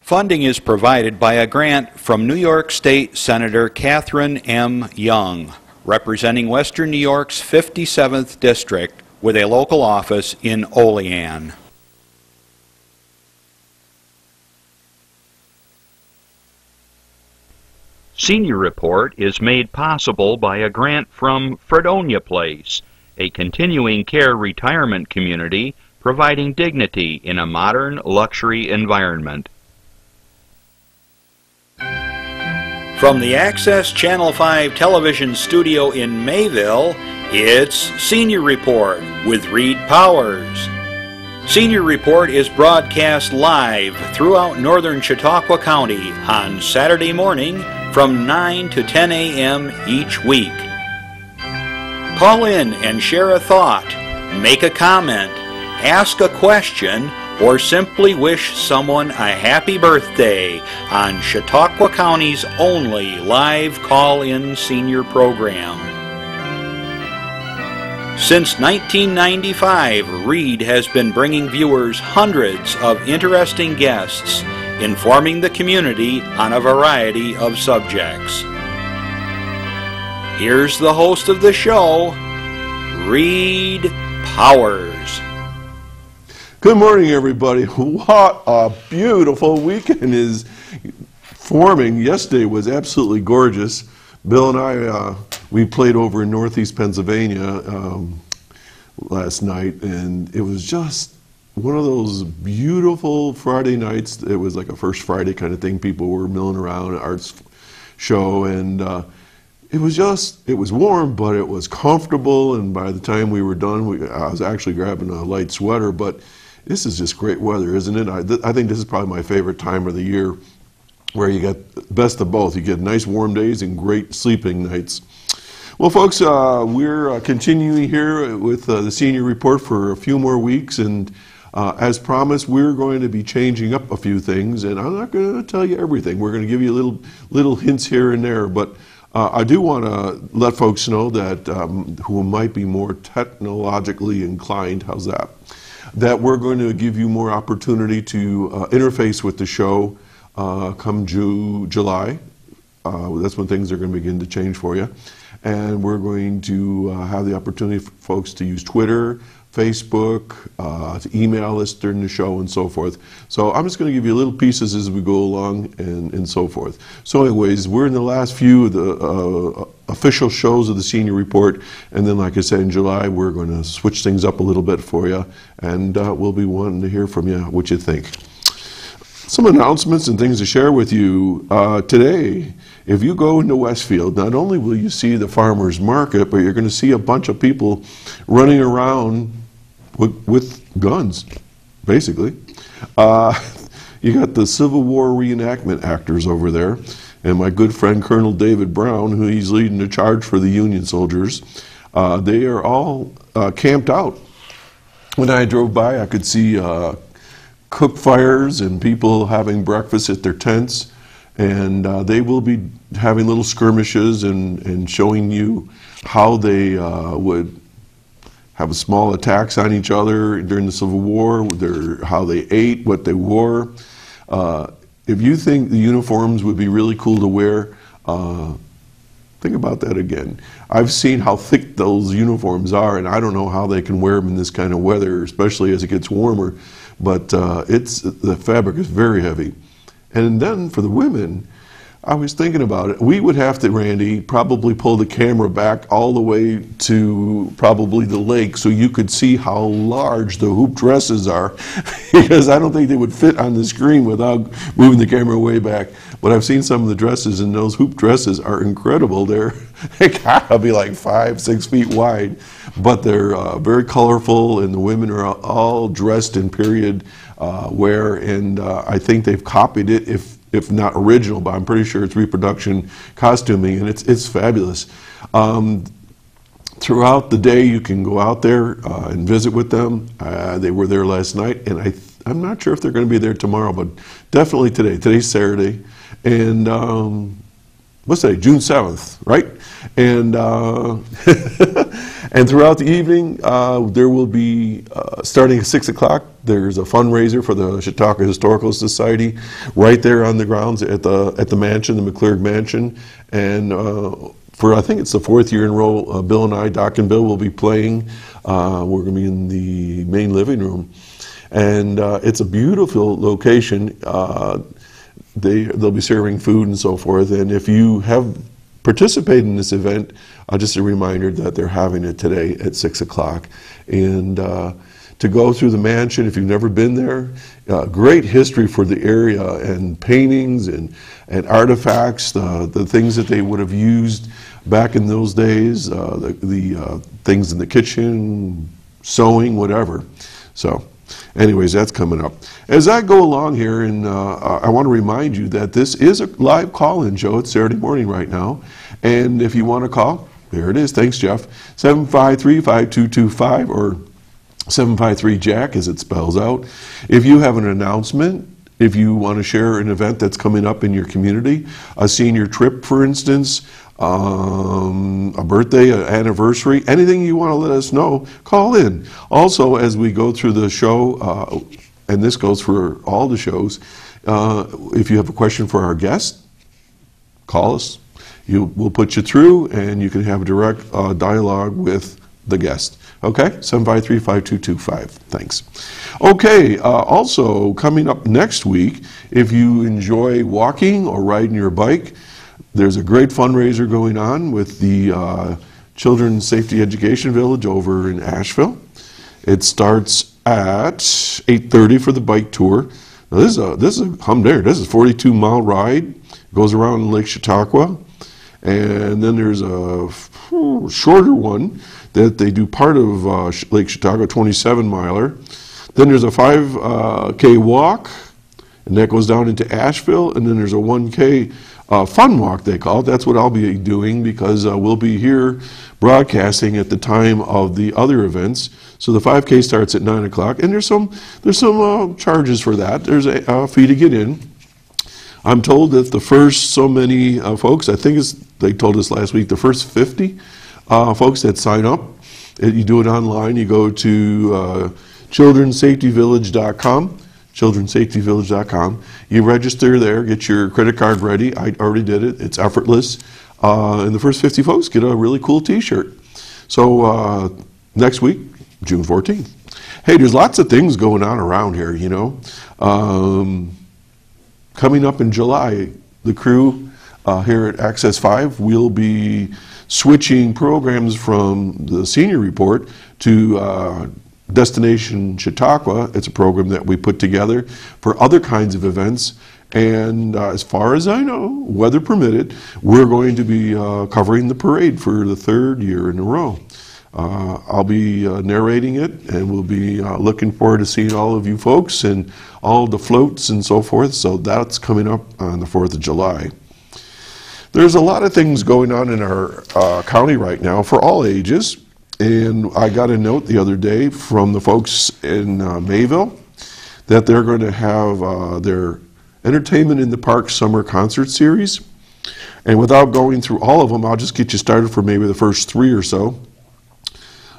Funding is provided by a grant from New York State Senator Catherine M. Young, representing Western New York's 57th District with a local office in Olean. Senior Report is made possible by a grant from Fredonia Place, a continuing care retirement community providing dignity in a modern luxury environment. From the Access Channel 5 television studio in Mayville, it's Senior Report with Reed Powers. Senior Report is broadcast live throughout northern Chautauqua County on Saturday morning from 9 to 10 a.m. each week. Call in and share a thought, make a comment, ask a question, or simply wish someone a happy birthday on Chautauqua County's only live call-in senior program. Since 1995, Reed has been bringing viewers hundreds of interesting guests, informing the community on a variety of subjects. Here's the host of the show, Reed Powers. Good morning, everybody. What a beautiful weekend is forming. Yesterday was absolutely gorgeous. Bill and I, we played over in Northeast Pennsylvania last night, and it was just one of those beautiful Friday nights. It was like a First Friday kind of thing. People were milling around, an arts show, and it was warm, but it was comfortable, and by the time we were done, I was actually grabbing a light sweater, but this is just great weather, isn't it? I think this is probably my favorite time of the year, where you get the best of both. You get nice warm days and great sleeping nights. Well, folks, we're continuing here with the Senior Report for a few more weeks, and as promised, we're going to be changing up a few things, and I'm not going to tell you everything. We're going to give you little hints here and there, but I do want to let folks know that who might be more technologically inclined, how's that? That we're going to give you more opportunity to interface with the show come July. That's when things are going to begin to change for you. And we're going to have the opportunity for folks to use Twitter, Facebook, to email us during the show and so forth. So I'm just going to give you little pieces as we go along and so forth. So anyways, we're in the last few of the official shows of the Senior Report, and then like I said, in July we're going to switch things up a little bit for you, and we'll be wanting to hear from you what you think. Some announcements and things to share with you today. If you go into Westfield, not only will you see the farmers market, but you're going to see a bunch of people running around with guns, basically. You got the Civil War reenactment actors over there, and my good friend Colonel David Brown, who he's leading the charge for the Union soldiers. They are all camped out. When I drove by, I could see cook fires and people having breakfast at their tents, and they will be having little skirmishes and showing you how they would have small attacks on each other during the Civil War, how they ate, what they wore. If you think the uniforms would be really cool to wear, think about that again. I've seen how thick those uniforms are, and I don't know how they can wear them in this kind of weather, especially as it gets warmer. But the fabric is very heavy. And then for the women, I was thinking about it. We would have to, Randy, probably pull the camera back all the way to probably the lake so you could see how large the hoop dresses are, because I don't think they would fit on the screen without moving the camera way back. But I've seen some of the dresses, and those hoop dresses are incredible. They gotta be like 5-6 feet wide, but they're very colorful, and the women are all dressed in period wear, and I think they've copied it, if not original, but I'm pretty sure it's reproduction costuming, and it's fabulous. Throughout the day, you can go out there and visit with them. They were there last night, and I'm not sure if they're going to be there tomorrow, but definitely today. Today's Saturday, and what's that, June 7th, right? And and throughout the evening, there will be, starting at 6 o'clock, there's a fundraiser for the Chautauqua Historical Society right there on the grounds at the mansion, the McClurg Mansion. And for, I think it's the 4th year in a row, Bill and I, Doc and Bill, will be playing. We're going to be in the main living room. And it's a beautiful location. They'll be serving food and so forth. And if you have participated in this event, just a reminder that they're having it today at 6 o'clock. And to go through the mansion, if you've never been there, great history for the area, and paintings and artifacts, the things that they would have used back in those days, the things in the kitchen, sewing, whatever. So anyways, that's coming up. As I go along here, and I want to remind you that this is a live call-in show. It's Saturday morning right now. And if you want to call, there it is. Thanks, Jeff. 753-5225 or 753-JACK as it spells out. If you have an announcement, if you want to share an event that's coming up in your community, a senior trip, for instance, a birthday, an anniversary, anything you want to let us know, call in. Also, as we go through the show, and this goes for all the shows, if you have a question for our guest, call us. We'll put you through, and you can have a direct dialogue with the guest. Okay, 753-5225. Thanks. Okay, also coming up next week, if you enjoy walking or riding your bike, there's a great fundraiser going on with the Children's Safety Education Village over in Asheville. It starts at 8:30 for the bike tour. Now this is a 42-mile ride. It goes around Lake Chautauqua. And then there's a shorter one that they do part of Lake Chautauqua, 27-miler. Then there's a 5K walk, and that goes down into Asheville. And then there's a 1K fun walk, they call it. That's what I'll be doing, because we'll be here broadcasting at the time of the other events. So the 5K starts at 9 o'clock, and there's some charges for that. There's a fee to get in. I'm told that the first so many folks, I think they told us last week, the first 50 folks that sign up, you do it online. You go to childrensafetyvillage.com, childrensafetyvillage.com. You register there, get your credit card ready. I already did it. It's effortless. And the first 50 folks get a really cool T-shirt. So next week, June 14th. Hey, there's lots of things going on around here, you know. Coming up in July, the crew here at Access 5 will be switching programs from the Senior Report to Destination Chautauqua. It's a program that we put together for other kinds of events. And as far as I know, weather permitted, we're going to be covering the parade for the 3rd year in a row. I'll be narrating it, and we'll be looking forward to seeing all of you folks and all the floats and so forth. So that's coming up on the 4th of July. There's a lot of things going on in our county right now for all ages. And I got a note the other day from the folks in Mayville that they're going to have their Entertainment in the Park Summer Concert Series. And without going through all of them, I'll just get you started for maybe the first 3 or so.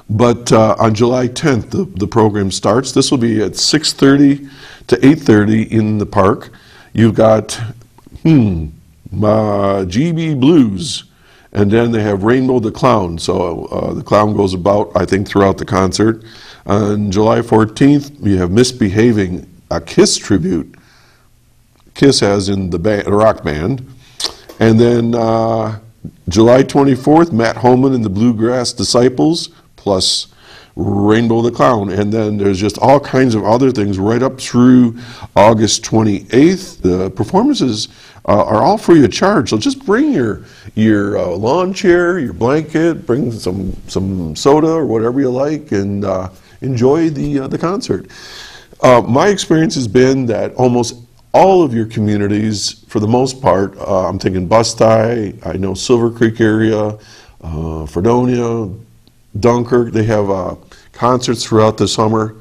But on July 10th, the program starts. This will be at 6:30 to 8:30 in the park. You've got GB Blues, and then they have Rainbow the Clown. So the clown goes about, I think, throughout the concert. On July 14th, we have Misbehaving, a Kiss tribute. Kiss as in the rock band. And then July 24th, Matt Holman and the Bluegrass Disciples, plus Rainbow the Clown. And then there's just all kinds of other things right up through August 28th. The performances are all free of charge. So just bring your lawn chair, your blanket, bring some soda or whatever you like, and enjoy the concert. My experience has been that almost all of your communities, for the most part, I'm thinking Busti, I know Silver Creek area, Fredonia, Dunkirk, they have concerts throughout the summer.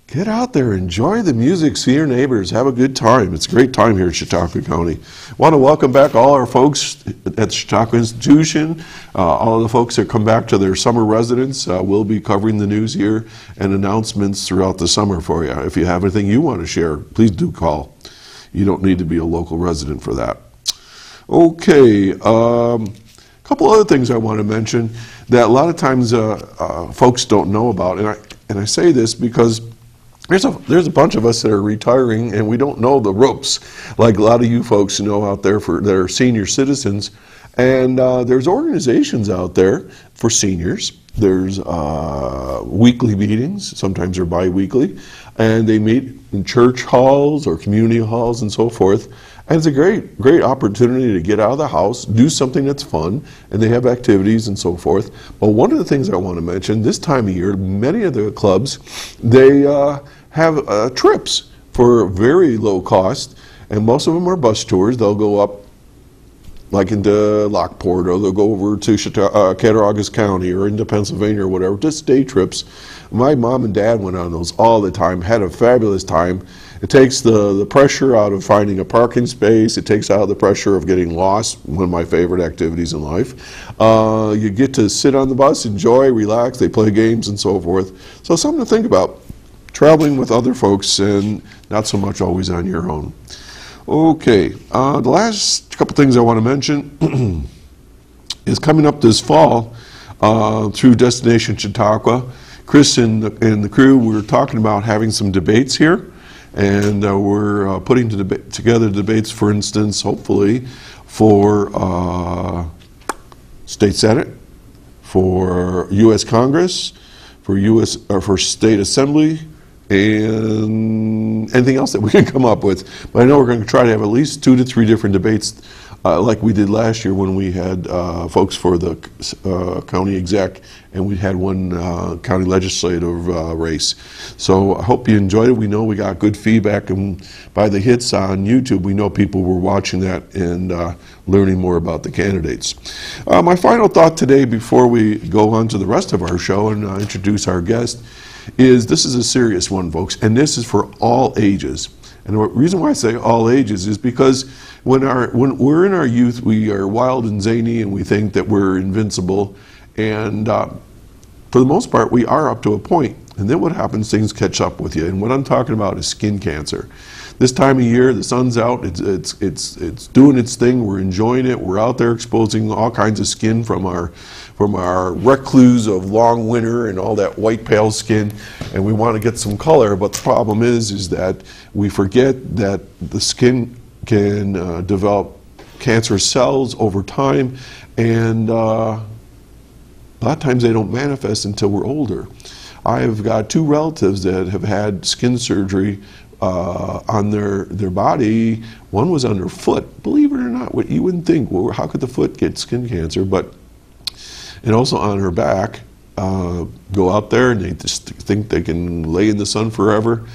Get out there, enjoy the music, see your neighbors, have a good time. It's a great time here at Chautauqua County. Want to welcome back all our folks at the Chautauqua Institution, all of the folks that come back to their summer residence. We'll be covering the news here and announcements throughout the summer for you. If you have anything you want to share, please do call. You don't need to be a local resident for that. Okay, a couple other things I want to mention that a lot of times folks don't know about, and I say this because there's a bunch of us that are retiring and we don't know the ropes like a lot of you folks know out there that are senior citizens. And there's organizations out there for seniors. There's weekly meetings, sometimes they're bi-weekly, and they meet in church halls or community halls and so forth. And it's a great opportunity to get out of the house, do something that's fun, and they have activities and so forth. But one of the things I want to mention, this time of year, many of the clubs, they have trips for very low cost, and most of them are bus tours. They'll go up like into Lockport, or they'll go over to Cattaraugus County or into Pennsylvania or whatever, just day trips. My mom and dad went on those all the time, had a fabulous time. It takes the pressure out of finding a parking space. It takes out the pressure of getting lost, one of my favorite activities in life. You get to sit on the bus, enjoy, relax, they play games and so forth. So something to think about, traveling with other folks and not so much always on your own. Okay, the last couple things I want to mention is coming up this fall through Destination Chautauqua. Chris and the crew, we were talking about having some debates here, and we're putting together debates, for instance, hopefully, for State Senate, for U.S. Congress, for State Assembly, and anything else that we can come up with. But I know we're going to try to have at least 2 to 3 different debates like we did last year when we had folks for the county exec, and we had one county legislative race. So I hope you enjoyed it. We know we got good feedback, and by the hits on YouTube, we know people were watching that and learning more about the candidates. My final thought today before we go on to the rest of our show and introduce our guest is this is a serious one, folks, and this is for all ages. And the reason why I say all ages is because when we're in our youth, we are wild and zany and we think that we're invincible, and for the most part we are up to a point. And then what happens, things catch up with you, and what I'm talking about is skin cancer. This time of year, the sun's out, it's doing its thing, we're enjoying it, we're out there exposing all kinds of skin from our recluse of long winter and all that white pale skin, and we want to get some color, but the problem is that we forget that the skin can develop cancerous cells over time, and a lot of times they don't manifest until we're older. I've got 2 relatives that have had skin surgery on their body. One was on their foot. Believe it or not, you wouldn't think, well, how could the foot get skin cancer? And also on her back. Go out there and they just think they can lay in the sun forever.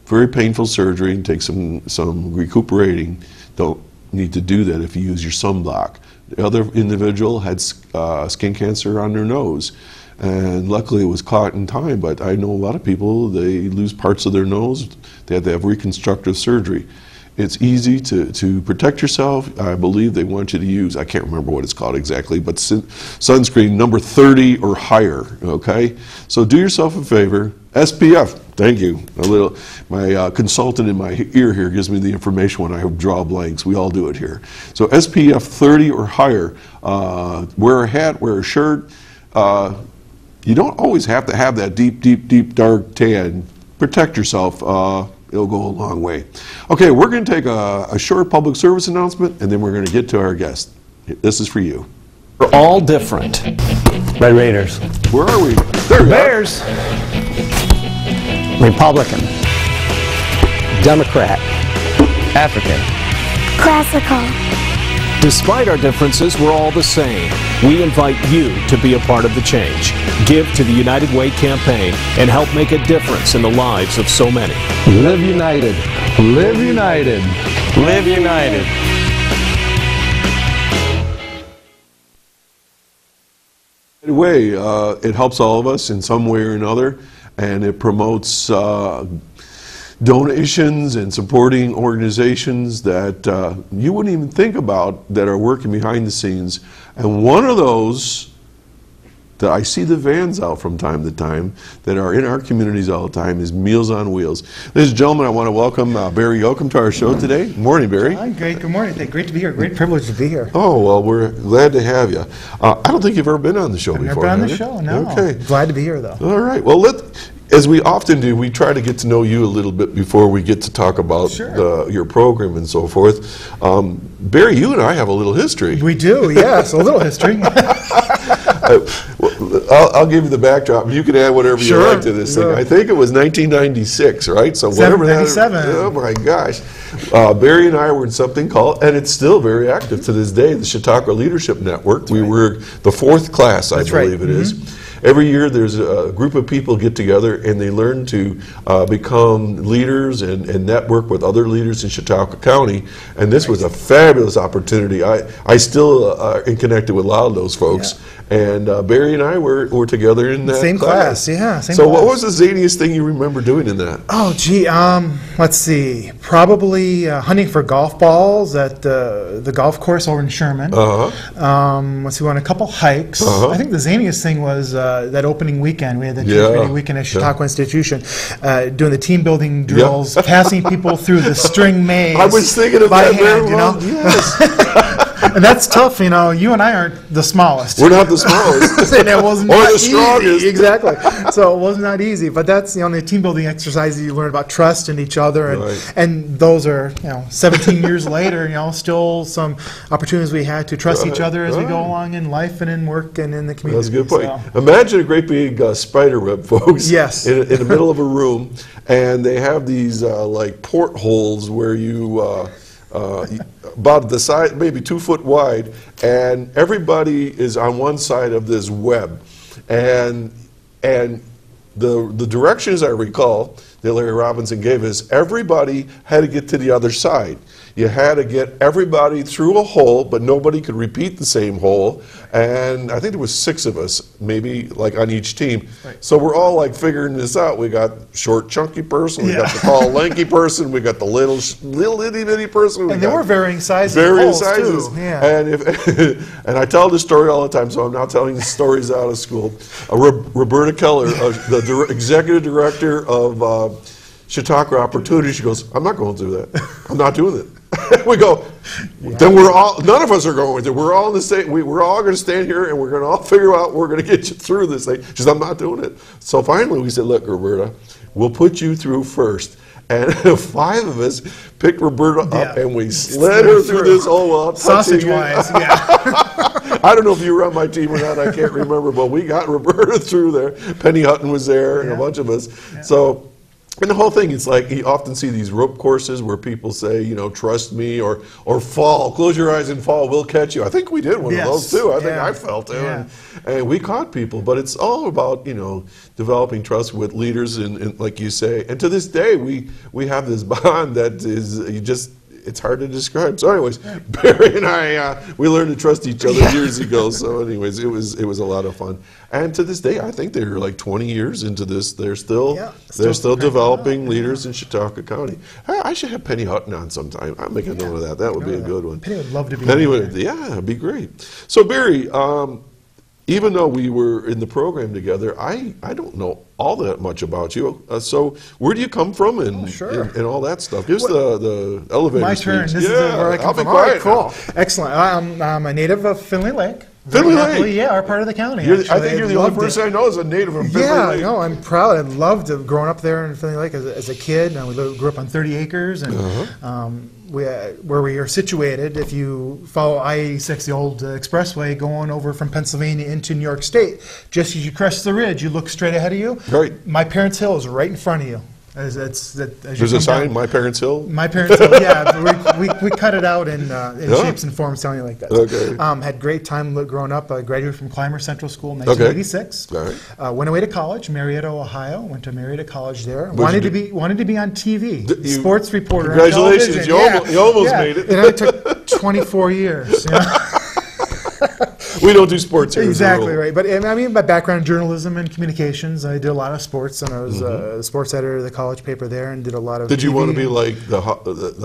Very painful surgery and take some recuperating. Don't need to do that if you use your sunblock. The other individual had skin cancer on their nose, and luckily it was caught in time, but I know a lot of people, they lose parts of their nose, they have to have reconstructive surgery. It's easy to protect yourself. I believe they want you to use, I can't remember what it's called exactly, but sunscreen number 30 or higher, okay? So do yourself a favor, SPF, thank you. My consultant in my ear here gives me the information when I draw blanks. We all do it here. So SPF 30 or higher, wear a hat, wear a shirt. You don't always have to have that deep, dark tan. Protect yourself. It'll go a long way. Okay, we're going to take a short public service announcement, and then we're going to get to our guest. This is for you. We're all different. Red Raiders. Where are we? There we Bears. Republican. Democrat. African. Classical. Despite our differences, we're all the same. We invite you to be a part of the change. Give to the United Way campaign and help make a difference in the lives of so many. Live united. Live united. Live united. Way, it helps all of us in some way or another. and it promotes donations and supporting organizations that you wouldn't even think about that are working behind the scenes. And one of those that I see the vans out from time to time that are in our communities all the time is Meals on Wheels. Ladies and gentlemen, I want to welcome Barrie Yochim to our show today. Good morning, Barrie. Hi, great. Good morning. Great to be here. Great privilege to be here. Oh, well, we're glad to have you. I don't think you've ever been on the show before. Never been on the show, no. Okay. Glad to be here, though. All right. Well, as we often do, we try to get to know you a little bit before we get to talk about your program and so forth. Barrie, you and I have a little history. We do, yes, a little history. I'll give you the backdrop. You can add whatever you like to this thing. I think it was 1996, right? So whatever 97. Oh my gosh. Barrie and I were in something called, and it's still very active to this day, the Chautauqua Leadership Network. We were the 4th class, I believe it is. Every year there's a group of people get together and they learn to become leaders and network with other leaders in Chautauqua County. And this was a fabulous opportunity. I still am connected with a lot of those folks. Yeah. And Barrie and I were together in that same class. Yeah, same so class. What was the zaniest thing you remember doing in that? Oh, gee, let's see. Probably hunting for golf balls at the golf course over in Sherman. Let's see, we went on a couple hikes. I think the zaniest thing was that opening weekend. We had the training weekend at Chautauqua Institution, doing the team building drills, passing people through the string maze. I was thinking of that hand, you know? Yes. And that's tough, you know. You and I aren't the smallest. We're not the smallest. And it was or the strongest. Easy. Exactly. So it was not easy. But that's, you know, the team building exercises you learn about trust in each other. And those are, 17 years later, still some opportunities we had to trust each other as we go along in life and in work and in the community. That's a good point. So. Imagine a great big spider web, folks. Yes. In the middle of a room. And they have these like portholes where you... about the size, maybe 2 foot wide, and everybody is on one side of this web, and the directions I recall that Larry Robinson gave us, everybody had to get to the other side. You had to get everybody through a hole, but nobody could repeat the same hole. And I think there was 6 of us, maybe like on each team. Right. So we're all like figuring this out. We got short, chunky person. We got the tall, lanky person. We got the little itty bitty person. And there were varying sizes. Varying sizes. Too. Yeah. And and I tell this story all the time, so I'm now telling stories out of school. Roberta Keller, the executive director of Chautauqua Opportunity, she goes, "I'm not going through that. I'm not doing it." We go, then none of us are going with it. We're all in the same, we're all going to stand here and we're going to all figure out we're going to get you through this thing. She says, "I'm not doing it." So finally we said, "Look, Roberta, we'll put you through first." And 5 of us picked Roberta up and we slid her through this hole. Sausage-wise, I don't know if you were on my team or not, I can't remember, but we got Roberta through there. Penny Hutton was there and a bunch of us. Yeah. So. And the whole thing, it's like you often see these rope courses where people say, trust me, or fall, close your eyes and fall, we'll catch you. I think we did one of those too. I think I fell too. Yeah. And we caught people. But it's all about, developing trust with leaders and like you say. And to this day, we have this bond that is, it's hard to describe. So anyways, Barrie and I, we learned to trust each other years ago. So anyways, it was a lot of fun. And to this day, I think they're like 20 years into this. They're still developing leaders in Chautauqua County. I should have Penny Hutton on sometime. I'll make a note of that. That would be a good one. Penny would love to be yeah, it'd be great. So Barrie, even though we were in the program together, I don't know all that much about you. So where do you come from and all that stuff? Give us the elevator My speech. turn. This is where I come from. All right, cool. Excellent. I'm a native of Finley Lake. Finley Lake? Yeah, our part of the county. I think you're the only person I know is a native from Finley Lake. Yeah, no, I'm proud. I loved growing up there in Finley Lake as a kid. We grew up on 30 acres, and where we are situated, if you follow I-86, the old expressway going over from Pennsylvania into New York State, just as you crest the ridge, you look straight ahead of you. Right. My Parents' Hill is right in front of you. There's a sign, My Parents' Hill? My Parents' Hill, yeah. We cut it out in shapes and forms, telling you like that. Okay. Had great time growing up. I graduated from Clymer Central School in 1986. Okay. All right. Went away to college, Marietta, Ohio. Went to Marietta College there. Wanted to be on TV, sports reporter. Congratulations, you almost made it. And it took 24 years. We don't do sports here. Exactly right. But I mean, my background in journalism and communications, I did a lot of sports, and I was a sports editor of the college paper there, and did a lot of. Did you TV want to be like the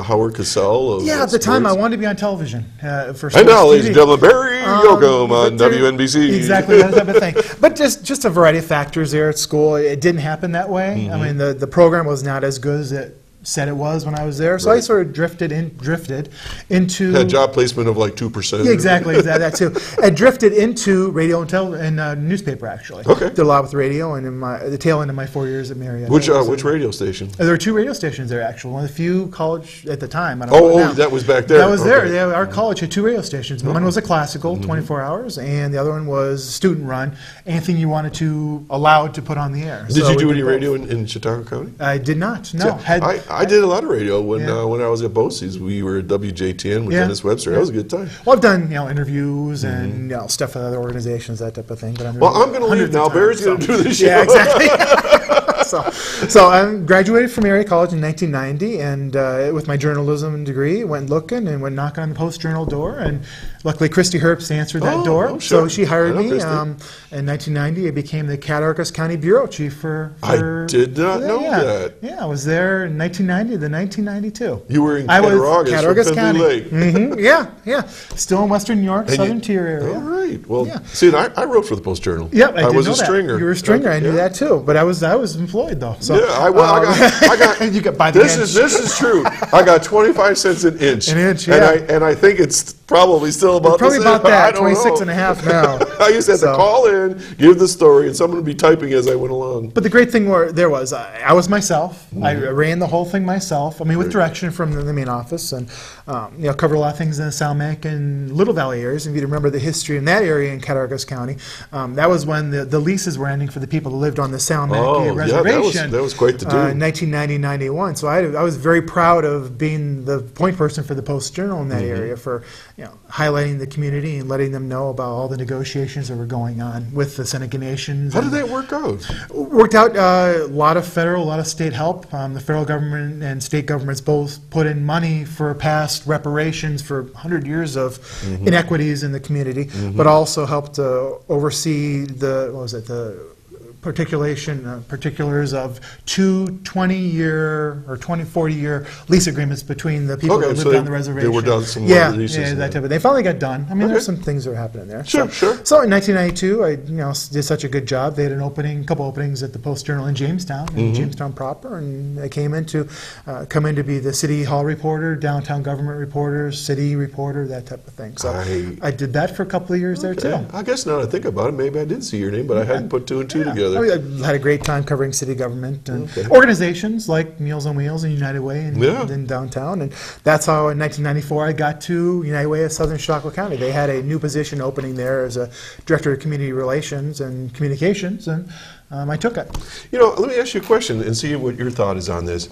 Howard Cosell of Yeah, at the time I wanted to be on television. For and now, ladies and TV. gentlemen, Barrie Yochim on WNBC. Exactly, that type of thing. But just a variety of factors there at school. It didn't happen that way. I mean, the program was not as good as it said it was when I was there. So I sort of drifted into Had job placement of like 2%. Yeah, exactly, that too. I drifted into radio and newspaper actually. Okay. Did a lot with radio, and in the tail end of my 4 years at Marietta. Which radio station? There were 2 radio stations there actually. One of the few college at the time. I don't know now. That was back there. That was there. Yeah, our college had 2 radio stations. One was a classical, 24 hours, and the other one was student run. Anything you wanted to allowed to put on the air. Did you do any radio in Chautauqua County? I did not. No. Yeah. I did a lot of radio when I was at BOCES. We were at WJTN with Dennis Webster. That was a good time. Well, I've done interviews and stuff with other organizations, that type of thing. But I'm going to leave now. Barry's going to do the show. Yeah, exactly. So I graduated from Area College in 1990, and with my journalism degree, went looking and went knocking on the Post Journal door, and luckily Christy Herbst answered that door. Oh, sure. So she hired me. Christy. In 1990, I became the Chautauqua County Bureau Chief for I did not know that. Yeah, I was there in 1990 to 1992. You were in Cattaraugus from County. Lake. Yeah. Still in Western New York, Southern Tier area. All right. Well, see, I wrote for the Post Journal. Yep, I was a that. stringer. You were a stringer. I knew that too. But I was employed though. So, yeah, I got. You got by the this is true. I got 25 cents an inch. An inch, yeah. And I think it's probably still about probably the same. about that. I don't 26 know. and a half now. I used to have to call in, give the story, and someone would be typing as I went along. But the great thing was I was myself. I ran the whole thing myself. I mean, with direction from the main office, and covered a lot of things in the Salmac and Little Valley areas. If you remember the history in that area in Cattaraugus County, that was when the leases were ending for the people who lived on the Salmac reservation. That was quite the do. 1990-91. So I was very proud of being the point person for the Post Journal in that area for highlighting the community and letting them know about all the negotiations that were going on with the Seneca Nations. How did that work out? Worked out a lot of federal, a lot of state help. The federal government and state governments both put in money for past reparations for 100 years of inequities in the community, but also helped oversee the particulars of 2 20-year or 40-year lease agreements between the people that lived on the reservation. They were done some leases. Yeah, that type of. They finally got done. I mean, there's some things that are happening there. Sure. So in 1992, I did such a good job. They had a couple openings at the Post Journal in Jamestown, Jamestown proper, and I came in to be the city hall reporter, downtown government reporter, city reporter, that type of thing. So I did that for a couple of years there too. I guess now that I think about it, maybe I did see your name, but I hadn't put 2 and 2 together. I mean, I had a great time covering city government and organizations like Meals on Wheels and United Way in downtown. And that's how in 1994 I got to United Way of Southern Chautauqua County. They had a new position opening there as a director of community relations and communications, and I took it. Let me ask you a question and see what your thought is on this.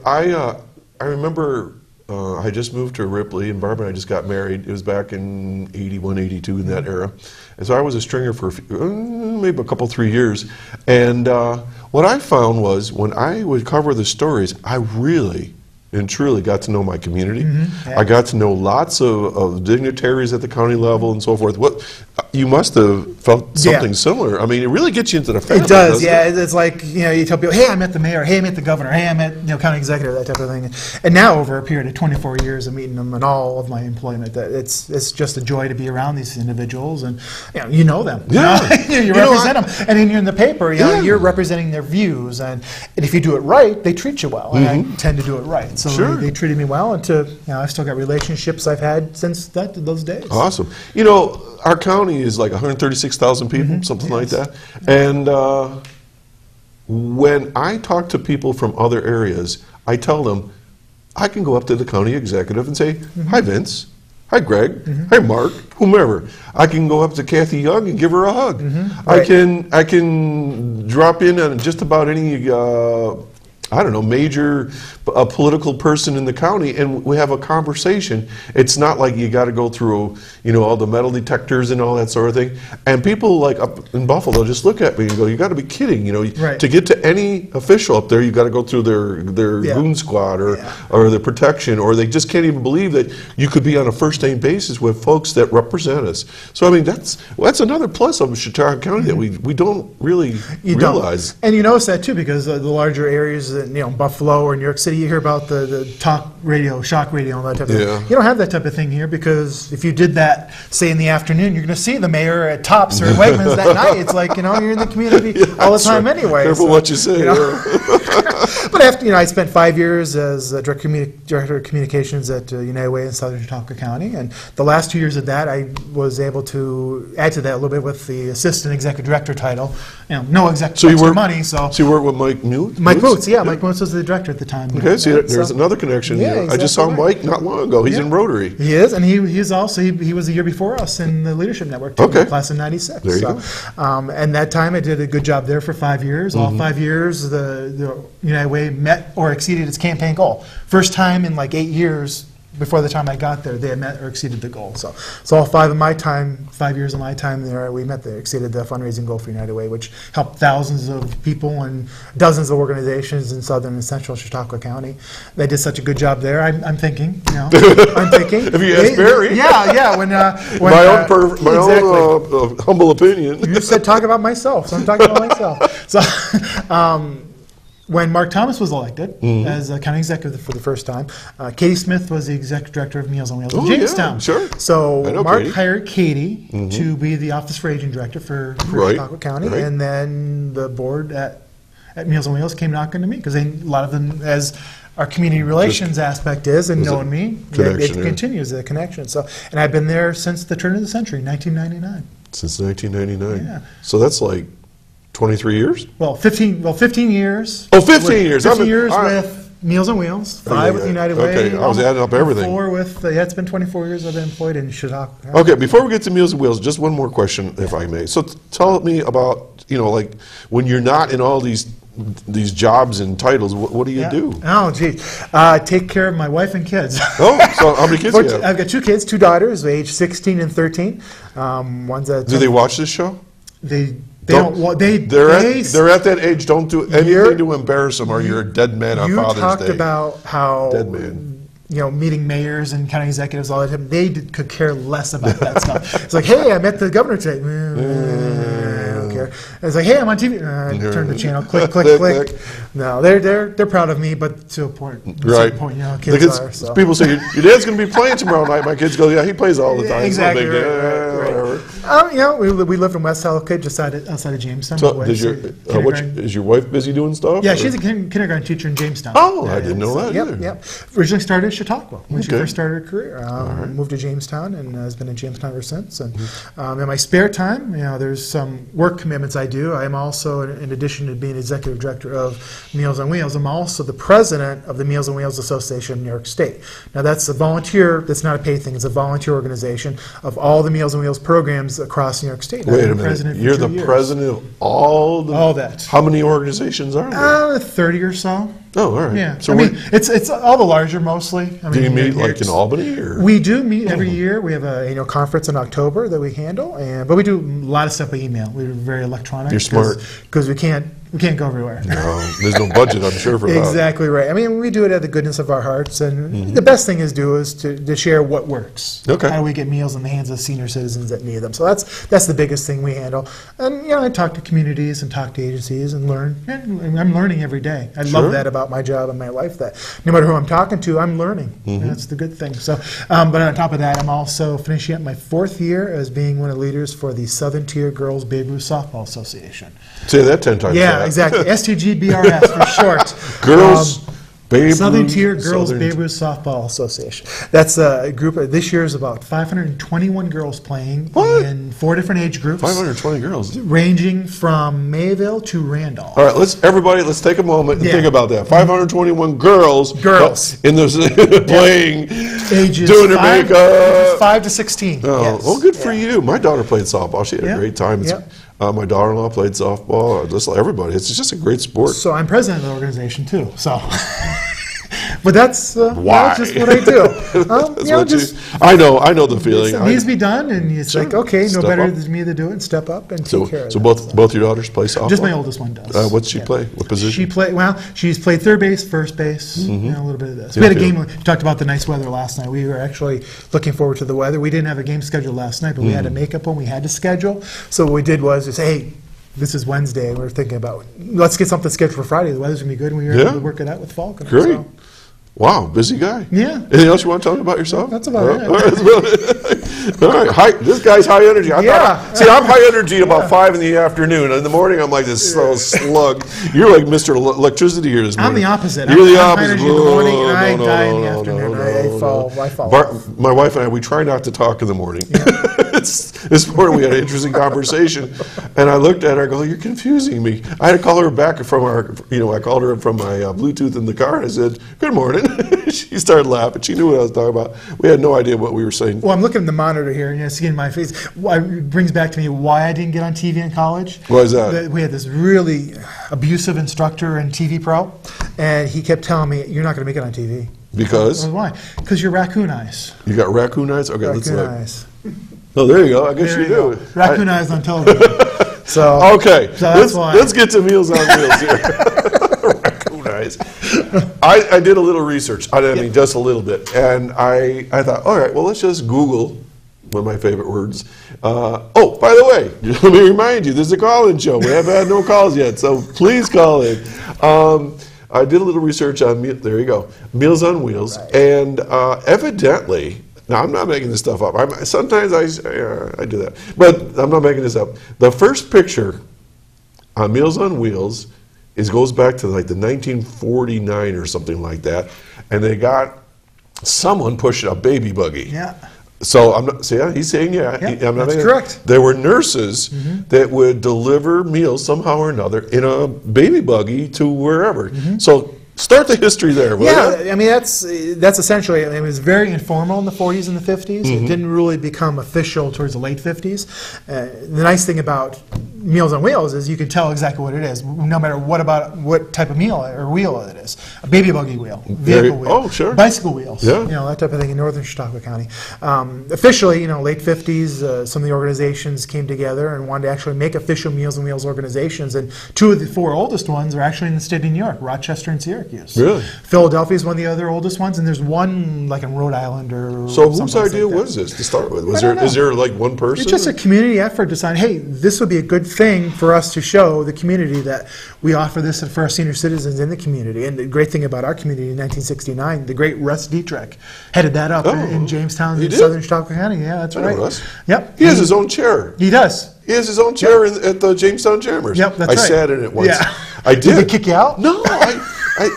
I remember I just moved to Ripley, and Barbara and I just got married. It was back in 81, 82, in that era. And so I was a stringer for maybe a couple, 3 years. And what I found was when I would cover the stories, I really and truly got to know my community. I got to know lots of dignitaries at the county level and so forth. You must have felt something similar. I mean, it really gets you into the family. It does, It's like, you tell people, hey, I met the mayor, hey, I met the governor, hey, I met county executive, that type of thing. And now over a period of 24 years of meeting them and all of my employment, it's just a joy to be around these individuals, and you know them. Yeah. You represent them. And then you're in the paper, you're representing their views. And if you do it right, they treat you well. And I tend to do it right. So they treated me well, and I've still got relationships I've had since those days. Awesome. Our county is like 136,000 people, something like that. And when I talk to people from other areas, I tell them, I can go up to the county executive and say, hi, Vince. Hi, Greg. Hi, Mark. Whomever. I can go up to Kathy Young and give her a hug. I can drop in on just about any major a political person in the county, and we have a conversation. It's not like you got to go through, all the metal detectors and all that sort of thing. And people like up in Buffalo just look at me and go, "You got to be kidding!" Right. To get to any official up there, you got to go through their goon squad or the protection, or they just can't even believe that you could be on a first name basis with folks that represent us. So I mean, that's another plus of Chautauqua County that we don't really realize. And you notice that too, because the larger areas, Buffalo or New York City, you hear about the talk radio, shock radio, and all that type of thing. You don't have that type of thing here, because if you did that, say in the afternoon, you're going to see the mayor at Tops or Wegmans that night. It's like, you're in the community all the time anyway. Careful what you say. But after, I spent 5 years as director of communications at United Way in Southern Chautauqua County, and the last 2 years of that, I was able to add to that a little bit with the assistant executive director title. No executive money. So you work with Mike Moots? Mike Moots, yeah. Mike Moots was the director at the time. Okay, see, there's another connection here. Exactly. I just saw Mike not long ago. He's in Rotary. He is, and he's also, he was the year before us in the Leadership Network, too, class of 96. There you go. And that time I did a good job there for 5 years. All 5 years, the United Way met or exceeded its campaign goal. First time in like 8 years before the time I got there, they had met or exceeded the goal. So all 5 years of my time there, we exceeded the fundraising goal for United Way, which helped thousands of people and dozens of organizations in southern and central Chautauqua County. They did such a good job there. I'm thinking, I'm thinking. If you ask Barrie. Yeah. When my own humble opinion. You said talk about myself, so I'm talking about myself. So. When Mark Thomas was elected as a county executive for the first time, Katie Smith was the executive director of Meals on Wheels in Jamestown. Yeah, sure. So Mark hired Katie to be the Office for Aging Director for Chautauqua County, and then the board at Meals on Wheels came knocking to me, because a lot of them, as our community relations aspect is, and knowing me, it continues the connection. So, and I've been there since the turn of the century, 1999. Since 1999. Yeah. So that's like 23 years? 15 years. Oh, 15 years. 15 years with Meals on Wheels, 5 with United Way. Okay, I was adding up everything. 4 with, it's been 24 years I've been employed in Chautauqua. Okay, before we get to Meals on Wheels, just one more question, if I may. So tell me about, like when you're not in all these jobs and titles, what do you do? Oh, gee. Take care of my wife and kids. Oh, so how many kids do you have? I've got 2 kids, 2 daughters, age 16 and 13. One's at do they watch this show? They're at that age. Don't do anything to embarrass them, or you're a dead man on Father's Day. You talked about how dead man. Meeting mayors and county executives all the time. They could care less about that stuff. It's like, hey, I met the governor today. I don't care. It's like, hey, I'm on TV. Turn the channel. Click, click, click. No, they're proud of me, but to a point. Right. Kids are. So. People say your dad's going to be playing tomorrow night. My kids go, yeah, he plays all the time. Exactly. It's no big deal. We lived in West Southwood, just outside of Jamestown. So is your wife busy doing stuff? Yeah, she's a kindergarten teacher in Jamestown. Oh, I didn't know that either. Yep. Originally started in Chautauqua when she first started her career. Moved to Jamestown and has been in Jamestown ever since. And in my spare time, there's some work commitments I do. I'm also, in addition to being executive director of Meals on Wheels, I'm also the president of the Meals on Wheels Association in New York State. Now that's a volunteer, that's not a paid thing, it's a volunteer organization of all the Meals on Wheels programs across New York State. Wait a minute, you're the president of all that. How many organizations are there? 30 or so. Oh, all right. Yeah, so it's all the larger mostly. Do you meet like in Albany? Or? We do meet every year. We have a annual conference in October that we handle, but we do a lot of stuff by email. We're very electronic. You're smart. Because we can't go everywhere. No, there's no budget, I'm sure, for that. Exactly right. I mean, we do it out of the goodness of our hearts, and the best thing is to share what works. Okay. How do we get meals in the hands of senior citizens that need them? So that's the biggest thing we handle. And I talk to communities and talk to agencies and learn. And I'm learning every day. I love that about my job and my life. That no matter who I'm talking to, I'm learning. That's the good thing. So, but on top of that, I'm also finishing up my 4th year as being one of the leaders for the Southern Tier Girls Babe Ruth Softball Association. Say that 10 times. Yeah, exactly. STGBRS for short. Girls Babe Southern Ruth, Tier Girls Babe Ruth Softball Association. That's a group. This year is about 521 girls playing in 4 different age groups. 520 girls, ranging from Mayville to Randolph. All right, let's take a moment and think about that. 521 girls in this playing, ages doing their makeup, 5 to 16. Oh, yes. Well, good for you. My daughter played softball. She had a great time. My daughter-in-law played softball. Just everybody. It's just a great sport. So I'm president of the organization too. So But that's Why? just what I do. I know the feeling. It needs to be done, and it's like, okay, no Step better up. than me to do it and step up and take care of So that. both your daughters play softball? Just my oldest one does. What's she play? What position? She's played third base, first base, a little bit of this. We had a game, we talked about the nice weather last night. We were actually looking forward to the weather. We didn't have a game scheduled last night, but we had to make up one. We had to schedule. So what we did was just, hey, this is Wednesday. We were thinking about, let's get something scheduled for Friday. The weather's going to be good, and we were able to work it out with Falcon. Great. So. Wow, busy guy. Yeah. Anything else you want to tell me about yourself? That's about it. All right. All right. This guy's high energy. I'm high energy about 5 in the afternoon. In the morning, I'm like this slow slug. You're like Mr. Electricity here this morning. I'm the opposite. You're the I'm opposite. high energy in the morning, and I die in the afternoon. I fall off. My wife and I, we try not to talk in the morning. This morning we had an interesting conversation, and I looked at her. I go, "You're confusing me." I had to call her back from I called her from my Bluetooth in the car, and I said, "Good morning." She started laughing. She knew what I was talking about. We had no idea what we were saying. Well, I'm looking at the monitor here, and seeing my face. It brings back to me why I didn't get on TV in college. Why is that? We had this really abusive instructor in TV Pro, and he kept telling me, "You're not going to make it on TV." Because? Why? Because you're raccoon eyes. You got raccoon eyes? Okay, let's Raccoon look. eyes. Oh, there you go. I guess There you go. do. Raccoon eyes on television. Okay, So that's why. let's get to Meals on Wheels here. Raccoon eyes. I did a little research. I mean, just a little bit. And I thought, all right, well, let's just Google one of my favorite words. Oh, by the way, let me remind you, there's a call-in show. We haven't had no calls yet, so please call in. I did a little research on, there you go, Meals on Wheels. Right. And evidently, now I'm not making this stuff up. Sometimes I do that, but I'm not making this up. The first picture on Meals on Wheels goes back to like the 1949 or something like that, and they got someone pushing a baby buggy. Yeah. So I'm not. See, he's saying I'm not. That's correct. There were nurses that would deliver meals somehow or another in a baby buggy to wherever. So start the history there. I mean that's essentially. I mean, it was very informal in the 40s and the 50s. It didn't really become official towards the late 50s. The nice thing about Meals on Wheels is you can tell exactly what it is, no matter what type of meal or wheel it is. A baby buggy wheel, vehicle wheel, bicycle wheels, that type of thing in northern Chautauqua County. Officially, late 50s, some of the organizations came together and wanted to actually make official Meals on Wheels organizations, and 2 of the 4 oldest ones are actually in the state of New York, Rochester and Syracuse. Really? Philadelphia is one of the other oldest ones, and there's one like in Rhode Island or so whose idea was this to start with? Is there like one person? It's just a community effort to decide, hey, this would be a good thing for us to show the community that we offer this for our senior citizens in the community. And the great thing about our community in 1969, the great Russ Dietrich headed that up in Jamestown, in southern Chautauqua County. Yeah, that's right. Russ. Yep. He has his own chair. He does. He has his own chair at the Jamestown Jammers. Yep, that's right. I sat in it once. Yeah. I did. Did they kick you out? No,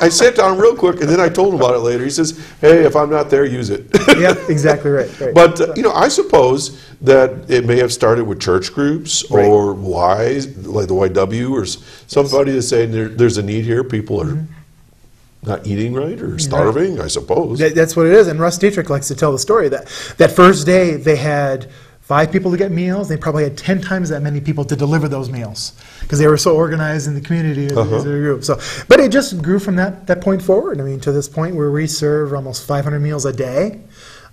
I sat down real quick, and then I told him about it later. He says, "Hey, if I'm not there, use it." Yeah, exactly right. But I suppose that it may have started with church groups or Ys, like the YW, or somebody that's saying there's a need here. People are not eating right or starving. I suppose that's what it is. And Russ Dietrich likes to tell the story that first day they had 5 people to get meals. They probably had 10 times that many people to deliver those meals because they were so organized in the community as a group. So, but it just grew from that point forward. I mean, to this point where we serve almost 500 meals a day.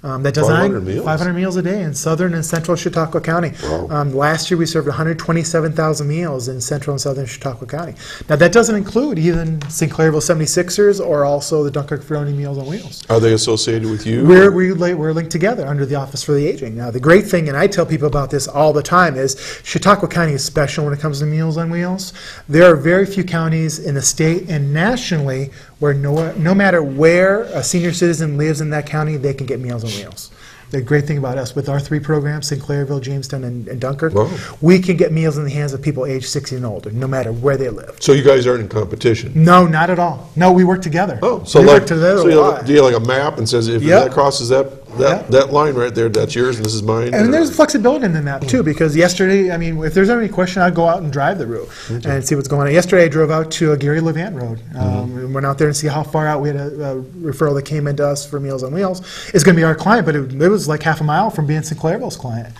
500 meals a day in southern and central Chautauqua County. Wow. Last year we served 127,000 meals in central and southern Chautauqua County. Now that doesn't include even Sinclairville 76ers or also the Dunkirk Ferroni Meals on Wheels. Are they associated with you? We're linked together under the Office for the Aging. Now the great thing, and I tell people about this all the time, is Chautauqua County is special when it comes to Meals on Wheels. There are very few counties in the state and nationally where no matter where a senior citizen lives in that county, they can get Meals on Wheels. The great thing about us, with our 3 programs, Sinclairville, Jamestown, and Dunkirk, we can get meals in the hands of people age 60 and older, no matter where they live. So you guys aren't in competition? No, not at all. No, we work together. Oh, so we like, work together do you have like a map and says if that crosses that that line right there, that's yours and this is mine. And there's flexibility in the map too, because yesterday, I mean, if there's any question, I'd go out and drive the route and see what's going on. Yesterday, I drove out to Gary Levant Road. We went out there and see how far out. We had a referral that came into us for Meals on Wheels. It's going to be our client, but it was like half a mile from being Sinclairville's client,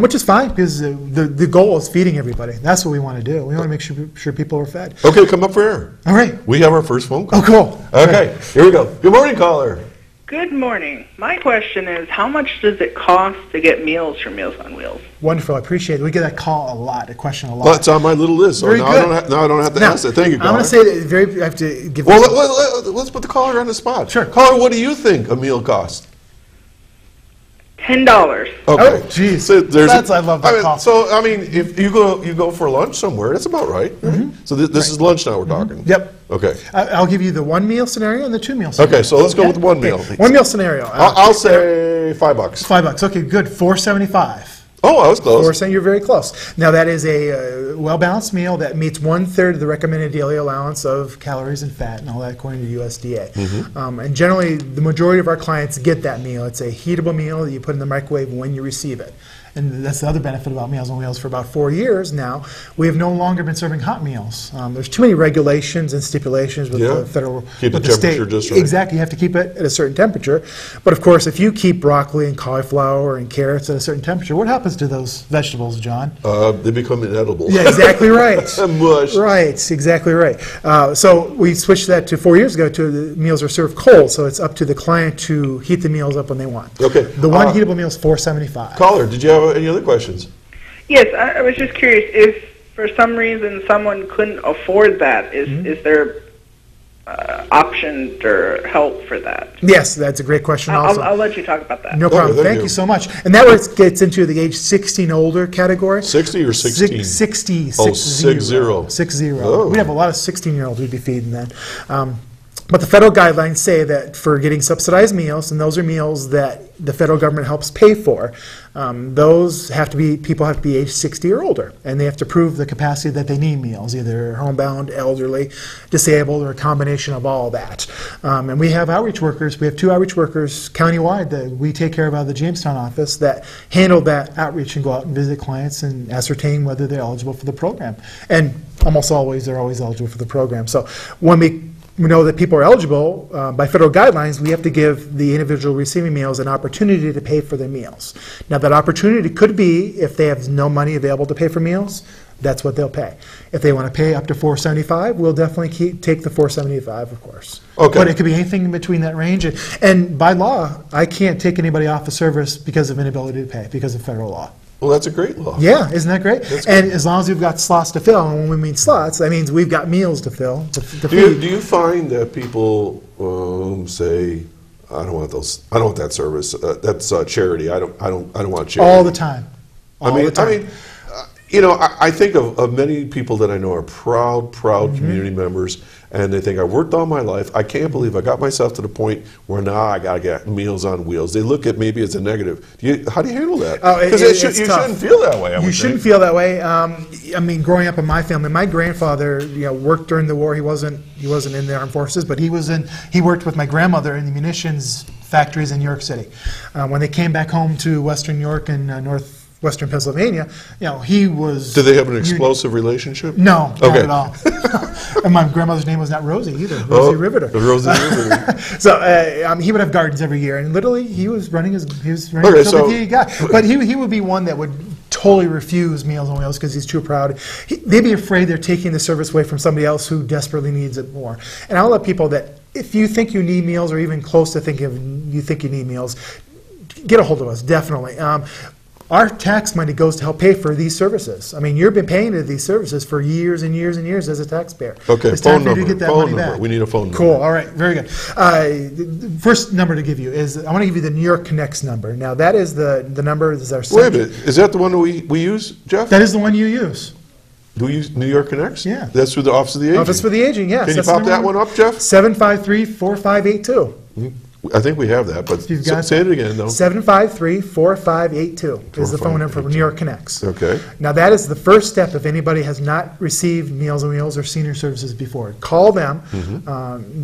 which is fine because the goal is feeding everybody. That's what we want to do. We want to make sure people are fed. Okay, come up for air. All right. We have our first phone call. Oh, cool. Okay, here we go. Good morning, caller. Good morning. My question is, how much does it cost to get meals from Meals on Wheels? Wonderful. I appreciate it. We get that call a lot, a question a lot. Well, it's on my little list, so Very now good. I don't have to ask it. Thank you, caller. I'm going to say that I have to give Well, let's put the caller on the spot. Sure. Caller, what do you think a meal costs? $10. Okay. Oh, geez. So I love that call. So, I mean, if you go for lunch somewhere, that's about right. So this is lunch now we're talking. Yep. Okay. I'll give you the one meal scenario and the two meal scenario. Okay, so let's go with one meal. One meal scenario. I'll say $5. $5. Okay, good. $4.75. Oh, I was close. $4.75. You're very close. Now that is a well-balanced meal that meets 1/3 of the recommended daily allowance of calories and fat and all that according to USDA. And generally, the majority of our clients get that meal. It's a heatable meal that you put in the microwave when you receive it. And that's the other benefit about Meals on Wheels. For about 4 years now, we have no longer been serving hot meals. There's too many regulations and stipulations with the federal, keep the with the state. temperature just right. Exactly, you have to keep it at a certain temperature. But of course, if you keep broccoli and cauliflower and carrots at a certain temperature, what happens to those vegetables, John? They become inedible. Yeah, exactly right. Mush. Right, exactly right. So we switched that to 4 years ago to the meals are served cold, so it's up to the client to heat the meals up when they want. Okay. The one heatable meal is $4.75. Caller, did you have any other questions? Yes, I was just curious if for some reason someone couldn't afford that, is there options or help for that? Yes, that's a great question also. I'll let you talk about that. No problem. Thank you so much. And that gets into the age 16 older category. 60 or 16? 60. Oh, 60. 60. Oh. We'd have a lot of 16-year-olds we'd be feeding then. But the federal guidelines say that for getting subsidized meals, and those are meals that the federal government helps pay for, people have to be age 60 or older, and they have to prove the capacity that they need meals, either homebound, elderly, disabled, or a combination of all that. And we have outreach workers. We have 2 outreach workers countywide that we take care of out of the Jamestown office that handle that outreach and go out and visit clients and ascertain whether they're eligible for the program. And almost always, they're always eligible for the program. So when we know that people are eligible, by federal guidelines, we have to give the individual receiving meals an opportunity to pay for their meals. Now that opportunity could be, if they have no money available to pay for meals, that's what they'll pay. If they want to pay up to $4.75, we'll definitely take the $4.75, of course. Okay. But it could be anything in between that range. And by law, I can't take anybody off of service because of inability to pay, because of federal law. Well, that's a great law. Yeah, isn't that great? And as long as we've got slots to fill, and when we mean slots, that means we've got meals to fill. To feed. Do you find that people say, "I don't want those. I don't want that service. That's charity. I don't want charity." All the time. I mean, I think of many people that I know are proud community members, and they think, I worked all my life. I can't believe I got myself to the point where now I got to get Meals on Wheels. They look at maybe as a negative. How do you handle that? Because you shouldn't feel that way. You shouldn't feel that way. I mean, growing up in my family, my grandfather, worked during the war. He wasn't in the armed forces, but he worked with my grandmother in the munitions factories in New York City. When they came back home to Western New York and Northwestern Pennsylvania, he was... Did they have an explosive relationship? No, not at all. And my grandmother's name was not Rosie either, Rosie Riveter. Rosie Riveter. So he would have gardens every year, and literally he was running his guy. But he would be one that would totally refuse Meals on Wheels because he's too proud. They'd be afraid they're taking the service away from somebody else who desperately needs it more. And I'll let people that, if you think you need meals or even close to thinking you think you need meals, get a hold of us, definitely. Our tax money goes to help pay for these services. I mean, you've been paying to these services for years and years and years as a taxpayer. Okay, it's time for you to get that money back. We need a phone number. Cool, all right, very good. The first number to give you is, I want to give you the New York Connects number. Now, that is the number, this is our... Wait a minute, is that the one that we use, Jeff? That is the one you use. Do we use New York Connects? Yeah. That's through the Office of the Aging? Office for the Aging, yes. Can you pop that one up, Jeff? 753-4582. I think we have that, but You've got say it again, though. 753-4582 is the phone number for New York Connects. Okay. Now, that is the first step if anybody has not received Meals on Wheels or senior services before. Call them.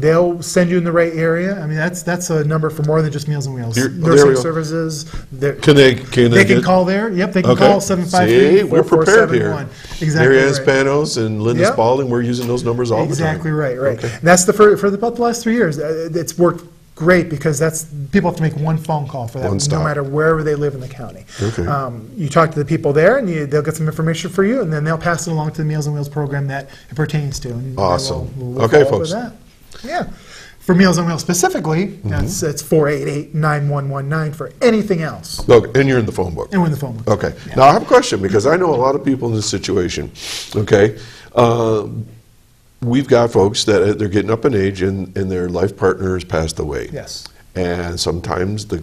They'll send you in the right area. I mean, that's a number for more than just Meals on Wheels. Nursing services. Can they can call there. Yep, they can call 753-4471. See, we're prepared here. Exactly. Mary Ann Spanos and Linda Spalding, we're using those numbers all the time. Exactly right. Okay. And that's for about the last 3 years. It's worked great because people have to make one phone call for that, no matter wherever they live in the county. Okay. You talk to the people there, and they'll get some information for you, and then they'll pass it along to the Meals on Wheels program that it pertains to. And awesome. We'll okay, folks. Yeah. For Meals on Wheels specifically, it's 488-9119 for anything else. Look, and you're in the phone book. And we're in the phone book. Okay. Yeah. Now, I have a question because I know a lot of people in this situation. Okay. We've got folks that they're getting up in age and their life partner has passed away. Yes. And sometimes it's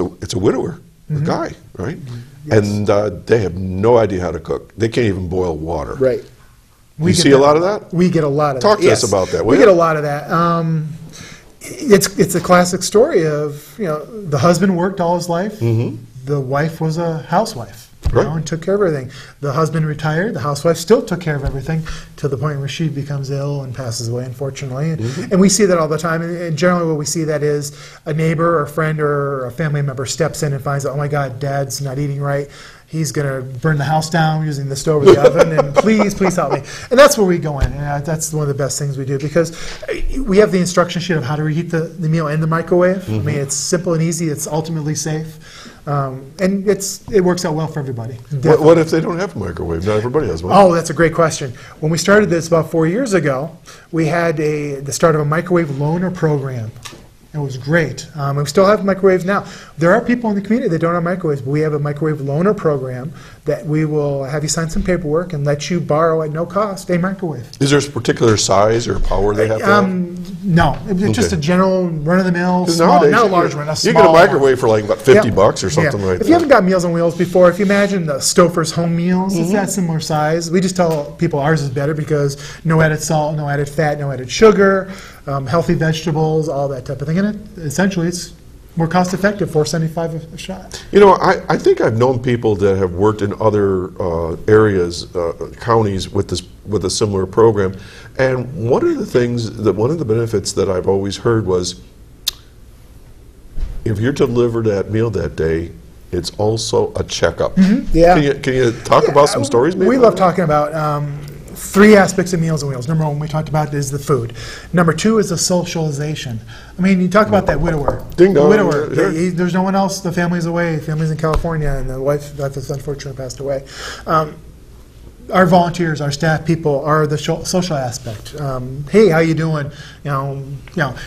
a widower, a guy, right? Yes. And they have no idea how to cook. They can't even boil water. Right. You see a lot of that? We get a lot of that. Talk to us about that. We get a lot of that. It's a classic story of, the husband worked all his life. The wife was a housewife. And took care of everything. The husband retired. The housewife still took care of everything to the point where she becomes ill and passes away, unfortunately. And we see that all the time. And generally what we see that is a neighbor or a friend or a family member steps in and finds out, oh my God, Dad's not eating right. He's going to burn the house down using the stove or the oven, and please help me. And that's where we go in. And that's one of the best things we do because we have the instruction sheet of how to reheat the meal in the microwave. I mean, it's simple and easy. It's ultimately safe. And it works out well for everybody. What if they don't have a microwave? Not everybody has one. Oh, that's a great question. When we started this about 4 years ago, we had the start of a microwave loaner program. It was great. We still have microwaves now. There are people in the community that don't have microwaves, but we have a microwave loaner program that we will have you sign some paperwork and let you borrow at no cost a microwave. Is there a particular size or power they have to have? No. It's just a general run-of-the-mill, small, not a large one, you get a microwave for like, about $50 or something like that. If you haven't got Meals on Wheels before, if you imagine the Stouffer's home meals, it's that similar size. We just tell people ours is better because no added salt, no added fat, no added sugar, healthy vegetables, all that type of thing. And essentially, it's more cost-effective, $4.75 a shot. I think I've known people that have worked in other areas, counties with a similar program, and one of the benefits that I've always heard was, if you're delivered that meal that day, it's also a checkup. Yeah. Can you talk about some stories? Maybe we love talking about 3 aspects of Meals on Wheels. Number 1, we talked about, is the food. Number 2 is the socialization. I mean, you talk about that widower. Ding dong. The widower. There's no one else. The family's away. The family's in California, and the wife has unfortunately passed away. Our volunteers, our staff people are the social aspect. Hey, how you doing?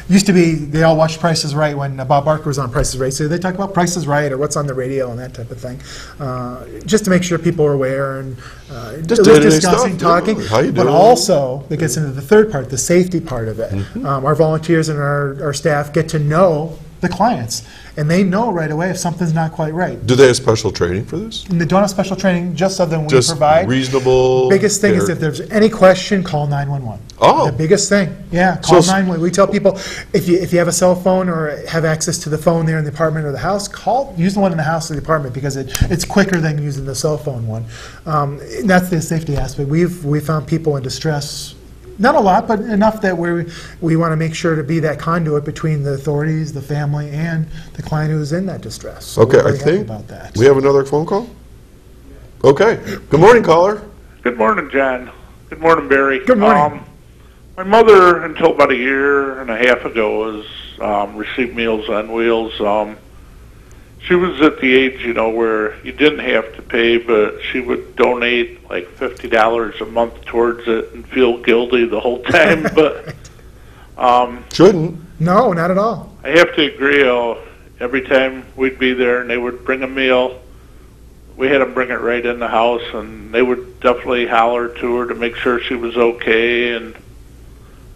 Used to be they all watched Price is Right when Bob Barker was on Price is Right, so they talk about Price is Right or what's on the radio and that type of thing, just to make sure people are aware and just discussing, talking. How you but doing? Also, it gets into the third part, the safety part of it. Our volunteers and our staff get to know the clients, and they know right away if something's not quite right. Do they have special training for this? And they don't have special training, just other than we Just provide. reasonable. Biggest thing is if there's any question, call 911. Oh. The biggest thing, call 911. We tell people if you have a cell phone or have access to the phone there in the apartment or the house, use the one in the house or the apartment because it's quicker than using the cell phone one. And that's the safety aspect. We've found people in distress. Not a lot, but enough that we want to make sure to be that conduit between the authorities, the family, and the client who's in that distress. So okay, we're I think about that. We have another phone call? Okay. Good morning, caller. Good morning, John. Good morning, Barry. Good morning. My mother, until about a year and a half ago, received Meals on Wheels. She was at the age, where you didn't have to pay, but she would donate like $50 a month towards it and feel guilty the whole time. But shouldn't. No, not at all. I have to agree. Every time we'd be there and they would bring a meal, we had them bring it right in the house, and they would definitely holler to her to make sure she was okay. And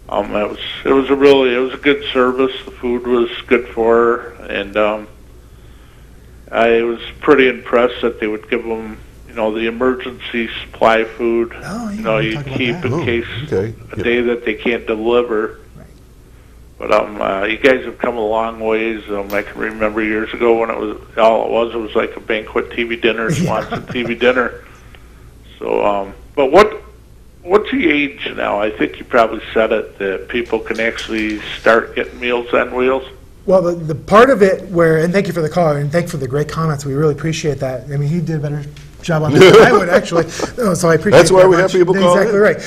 it was a good service. The food was good for her, and I was pretty impressed that they would give them, the emergency supply food. Oh, yeah, you keep in case a day that they can't deliver. But you guys have come a long ways. I can remember years ago when it was like a banquet TV dinner, Swanson TV dinner. So, but what's the age now? I think you probably said it, that people can actually start getting Meals on Wheels. Well, the part of it where, and thank you for the call, and thank you for the great comments. We really appreciate that. I mean, he did a better job on that than I would, actually. So I appreciate That's why that we much. have people call Exactly right.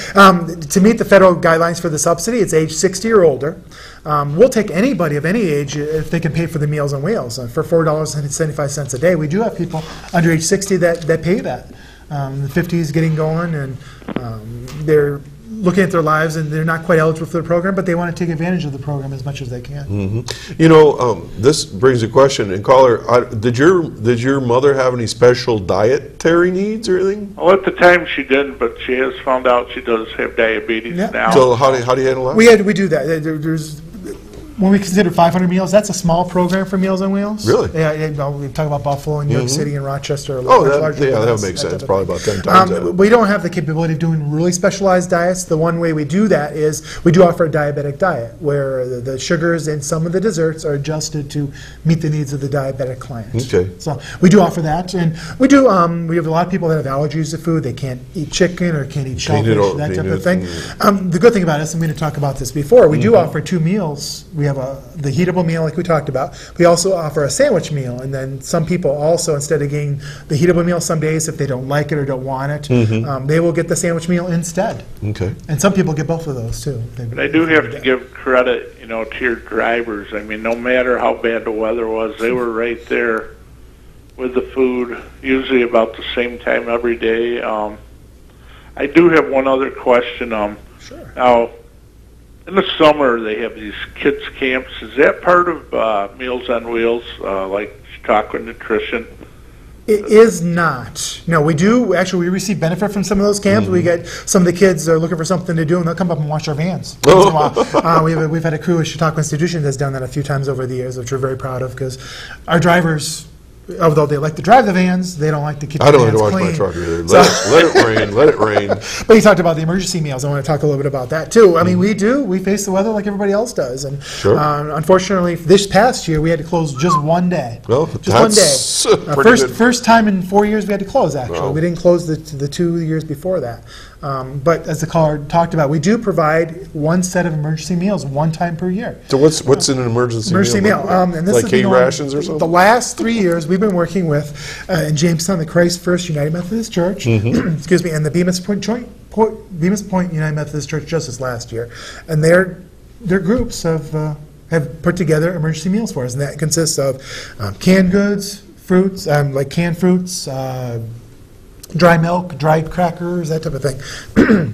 To meet the federal guidelines for the subsidy, it's age 60 or older. We'll take anybody of any age if they can pay for the Meals on Wheels. For $4.75 a day, we do have people under age 60 that pay that. The 50s getting going, and they're looking at their lives, and they're not quite eligible for the program, but they want to take advantage of the program as much as they can. Mm-hmm. You know, this brings a question. And caller, did your mother have any special dietary needs or anything? Well, at the time she didn't, but she has found out she does have diabetes now. So how do you handle that? We do that. There's when we consider 500 meals, that's a small program for Meals on Wheels. Really? Yeah, we talk about Buffalo and New York City and Rochester. That makes sense. Probably about 10 times that. We don't have the capability of doing really specialized diets. The one way we do that is we do offer a diabetic diet, where the sugars and some of the desserts are adjusted to meet the needs of the diabetic client. Okay. So we do offer that, and we do. We have a lot of people that have allergies to food. They can't eat chicken or can't eat shellfish, that type of thing. The good thing about us, I'm going to talk about this before, we do offer 2 meals. We have the heatable meal like we talked about. We also offer a sandwich meal, and then some people also, instead of getting the heatable meal some days, if they don't like it or don't want it, they will get the sandwich meal instead. Okay. And some people get both of those too. But I do have to give credit, to your drivers. I mean, no matter how bad the weather was, they were right there with the food, usually about the same time every day. I do have one other question. Sure. Now, in the summer, they have these kids' camps. Is that part of Meals on Wheels, like Chautauqua Nutrition? It is not. No, we do. Actually, we receive benefit from some of those camps. We get some of the kids are looking for something to do, and they'll come up and wash our vans. We've had a crew at Chautauqua Institution that's done that a few times over the years, which we're very proud of, because our drivers, although they like to drive the vans, they don't like to keep the vans clean. I don't like to wash my truck either. Let it rain. But you talked about the emergency meals. I want to talk a little bit about that, too. I mean, we face the weather like everybody else does. And unfortunately, this past year, we had to close just one day. Well, just one day. First time in 4 years we had to close, actually. Wow. We didn't close the 2 years before that. But as the caller talked about, we do provide one set of emergency meals one time per year. So what's in an emergency meal? And this like is K rations or something? The last 3 years we've been working with in Jamestown, the Christ First United Methodist Church, excuse me, and the Bemis Point United Methodist Church just this last year, and their groups have put together emergency meals for us, and that consists of canned goods, fruits, like canned fruits. Dry milk, dried crackers, that type of thing.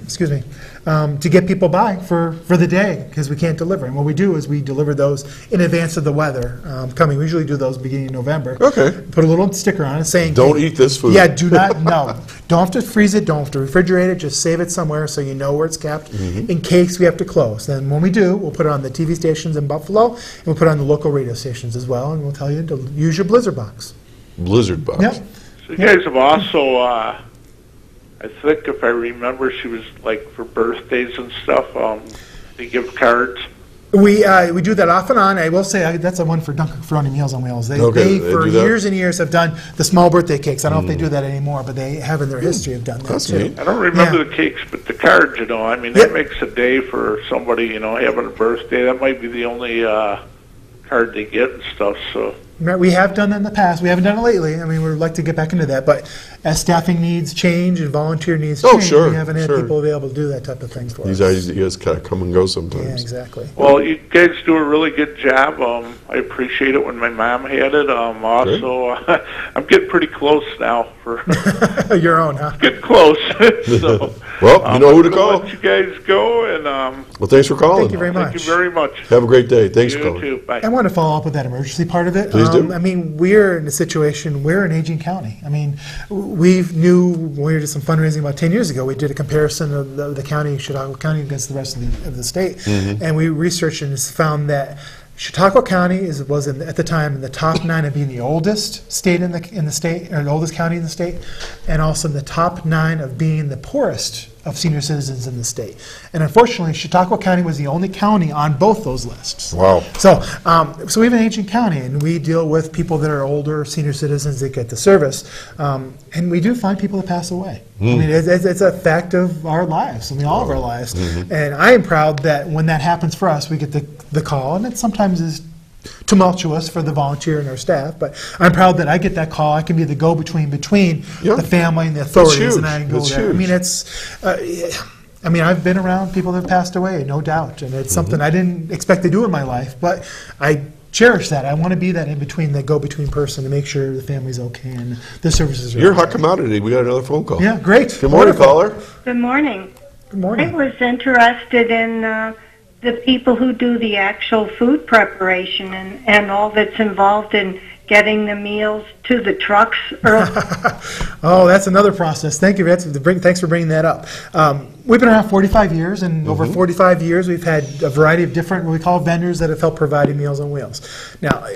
Excuse me. To get people by for the day, because we can't deliver. And what we do is we deliver those in advance of the weather coming. We usually do those beginning of November. Okay. Put a little sticker on it saying, don't eat this food. Yeah, do not, no. Don't have to freeze it, don't have to refrigerate it, just save it somewhere so you know where it's kept in case we have to close. Then when we do, we'll put it on the TV stations in Buffalo, and we'll put it on the local radio stations as well, and we'll tell you to use your Blizzard box. Blizzard box. Yep. So you guys have also, I think if I remember, she was like for birthdays and stuff, they give cards. We do that off and on. I will say that's a one for Dunkin' Ferroni Meals on Wheels. They for years and years have done the small birthday cakes. I don't know if they do that anymore, but they have in their history have done that too. Neat. I don't remember the cakes, but the cards, I mean, that makes a day for somebody, having a birthday. That might be the only card they get and stuff, so. We have done that in the past. We haven't done it lately. I mean, we'd like to get back into that. But as staffing needs change and volunteer needs change, we haven't had people available to do that type of thing for us. These guys kind of come and go sometimes. Yeah, exactly. Well, you guys do a really good job. I appreciate it when my mom had it. Also, I'm getting pretty close now for your own, huh? Getting close. So, well, you know who to call. Let you guys go, and well, thanks for calling. Thank you very much. Thank you very much. Have a great day. Thanks for calling. You too. Bye. I want to follow up with that emergency part of it. Please do. I mean, we're in a situation, we're an aging county. I mean, we knew when we did some fundraising about 10 years ago, we did a comparison of the county, Chautauqua County, against the rest of the state. And we researched and found that Chautauqua County was at the time in the top 9 of being the oldest state in the state, or the oldest county in the state, and also in the top 9 of being the poorest of senior citizens in the state. And unfortunately, Chautauqua County was the only county on both those lists. Wow. So, so we have an aging county, and we deal with people that are older, senior citizens that get the service. And we do find people that pass away. I mean, it's a fact of our lives, I mean, all of our lives. And I am proud that when that happens for us, we get the call, and it sometimes is tumultuous for the volunteer and our staff, but I'm proud that I get that call. I can be the go-between between the family and the authorities, and I go there. I mean, it's. I mean, I've been around people that have passed away, no doubt, and it's something I didn't expect to do in my life, but I cherish that. I want to be that in-between, that go-between person to make sure the family's okay and the services are You're a okay. hot commodity. We got another phone call. Yeah, great. Good morning, Wonderful. caller. Good morning. Good morning. I was interested in the people who do the actual food preparation and all that's involved in getting the meals to the trucks early. Oh, that's another process. Thank you. Thanks for bringing that up. We've been around 45 years, and over 45 years, we've had a variety of different, what we call vendors, that have helped providing Meals on Wheels. Now,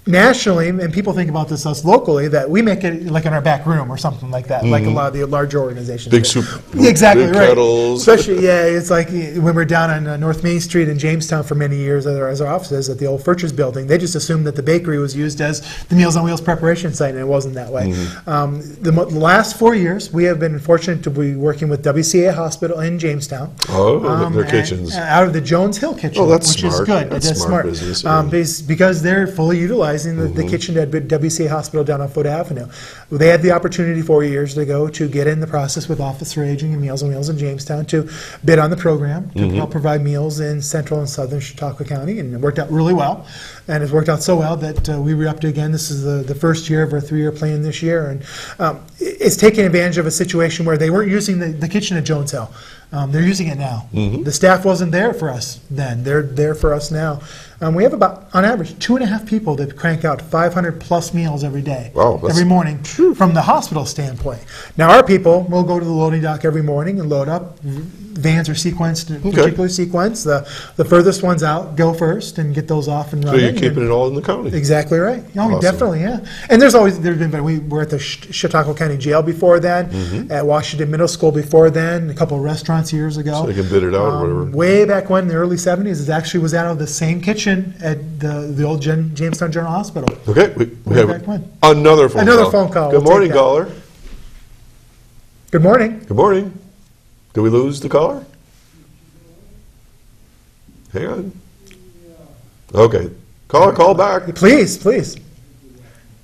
nationally, and people think about this us locally, that we make it like in our back room or something like that, like a lot of the larger organizations. Big soup. Exactly, big right. kettles. Especially, it's like when we're down on North Main Street in Jamestown for many years as our offices at the old Furcher's building. They just assumed that the bakery was used as the Meals on Wheels preparation site, and it wasn't that way. The last 4 years, we have been fortunate to be working with WCA Hospital in Jamestown. Their kitchens. Out of the Jones Hill kitchen, Oh, that's which smart. is good. That's smart business. Because they're fully utilizing the kitchen at WCA Hospital down on Foot Avenue. They had the opportunity 4 years ago to get in the process with Office for Aging and Meals on Wheels in Jamestown to bid on the program to help provide meals in central and southern Chautauqua County, and it worked out really well. And it's worked out so well that we re-upped again. This is the first year of our 3-year plan this year, and it's taking advantage of a situation where they weren't using the kitchen at Jones Hill. They're using it now. The staff wasn't there for us then. They're there for us now. We have about, on average, 2.5 people that crank out 500 plus meals every day, every morning, from the hospital standpoint. Now, our people will go to the loading dock every morning and load up. Vans are sequenced, particularly sequenced. The furthest ones out go first and get those off and running. So you're keeping it all in the county. Exactly right. Oh, Awesome. definitely, yeah. And there's been, we were at the Chautauqua County Jail before then, at Washington Middle School before then, a couple of restaurants years ago. So they can bid it out or whatever. Way back when, in the early 70s, it actually was out of the same kitchen at the old Jamestown General Hospital. Okay, we have back when. another phone call. Another phone call. Good We'll morning, take that. caller. Good morning. Good morning. Did we lose the caller? Hang on. Okay. Caller, call back. Please, please.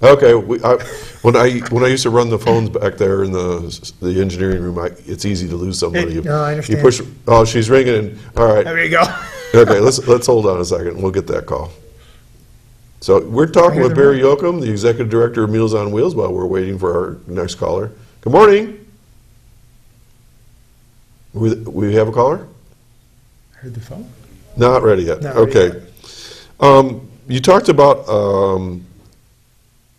Okay. When I used to run the phones back there in the engineering room, it's easy to lose somebody. No, I understand. You push. Oh, she's ringing. And, all right. There you go. Okay. Let's hold on a second. We'll get that call. So we're talking with Barrie Yochim, the executive director of Meals on Wheels, while we're waiting for our next caller. Good morning. We have a caller? Heard the phone? Not ready yet. Not ready Okay. You talked about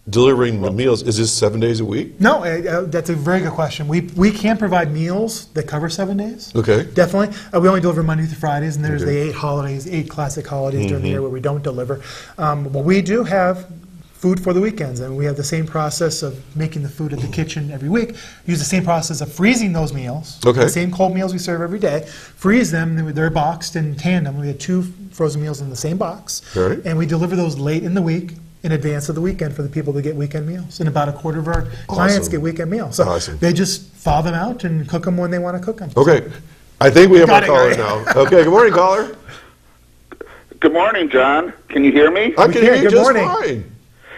delivering the meals. Is this 7 days a week? No, that's a very good question. We can provide meals that cover 7 days. Okay. Definitely. We only deliver Monday through Fridays, and there's Okay. the 8 classic holidays during the year where we don't deliver. But we do have food for the weekends, and we have the same process of making the food at the kitchen every week. Use the same process of freezing those meals. Okay. The same cold meals we serve every day. Freeze them. They're boxed in tandem. We have 2 frozen meals in the same box. All right. And we deliver those late in the week, in advance of the weekend, for the people to get weekend meals. And about a quarter of our clients Awesome. get weekend meals. So Awesome. they just thaw them out and cook them when they want to cook them. Okay. I think we have Got our it, caller got now. Okay. Good morning, caller. Good morning, John. Can you hear me? I can hear you Good just morning. fine.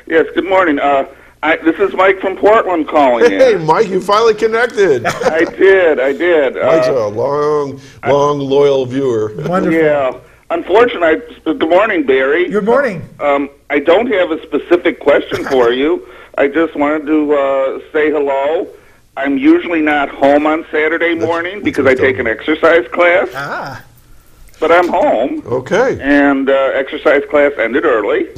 Yes, good morning. This is Mike from Portland calling Hey, in. Mike, you finally connected. I did. Mike's a long, loyal viewer. Wonderful. Yeah. Unfortunately, good morning, Barrie. Good morning. I don't have a specific question for you. I just wanted to say hello. I'm usually not home on Saturday morning because I take an exercise class. Ah. But I'm home. Okay. And exercise class ended early.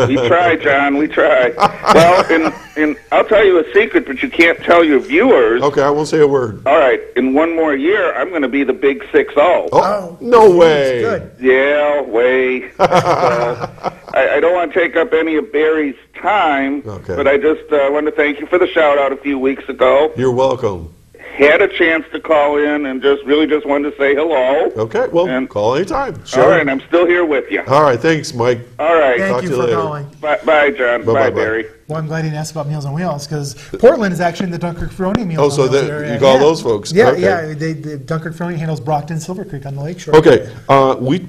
We try, John. We try. Well, and I'll tell you a secret, but you can't tell your viewers. Okay, I won't say a word. All right. In one more year, I'm going to be the big 6-0. Oh, no way. Good. Yeah, way. I don't want to take up any of Barry's time, Okay. but I just want to thank you for the shout-out a few weeks ago. You're welcome. had a chance to call in and just wanted to say hello. Okay, well, call anytime. Sure. All right, and I'm still here with you. All right, thanks, Mike. All right. Thank you for calling. Bye, John. Bye, Barry. Well, I'm glad you asked about Meals on Wheels because Portland is actually in the Dunkirk-Ferroni Meals on Wheels area. You call those folks? Yeah, okay. yeah. The Dunkirk-Ferroni handles Brockton, Silver Creek on the lakeshore. Okay,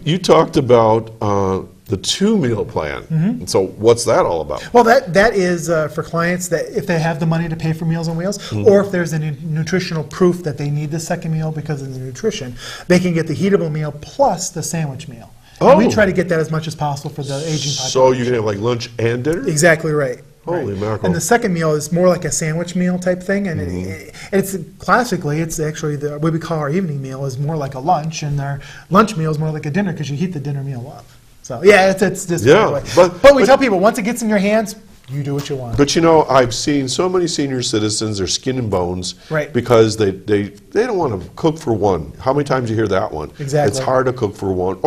you talked about the 2-meal plan. Mm-hmm. So what's that all about? Well, that is for clients that if they have the money to pay for Meals on Wheels, or if there's a nutritional proof that they need the second meal because of the nutrition, they can get the heatable meal plus the sandwich meal. And we try to get that as much as possible for the aging population. So you can have like lunch and dinner? Exactly right. Holy mackerel. And the second meal is more like a sandwich meal type thing, and it's classically, it's actually what we call our evening meal is more like a lunch, and our lunch meal is more like a dinner because you heat the dinner meal up. So yeah, it's this way. But we tell people once it gets in your hands, you do what you want. But I've seen so many senior citizens, they're skin and bones, right? Because they don't want to cook for one. How many times do you hear that one? Exactly. It's hard to cook for one.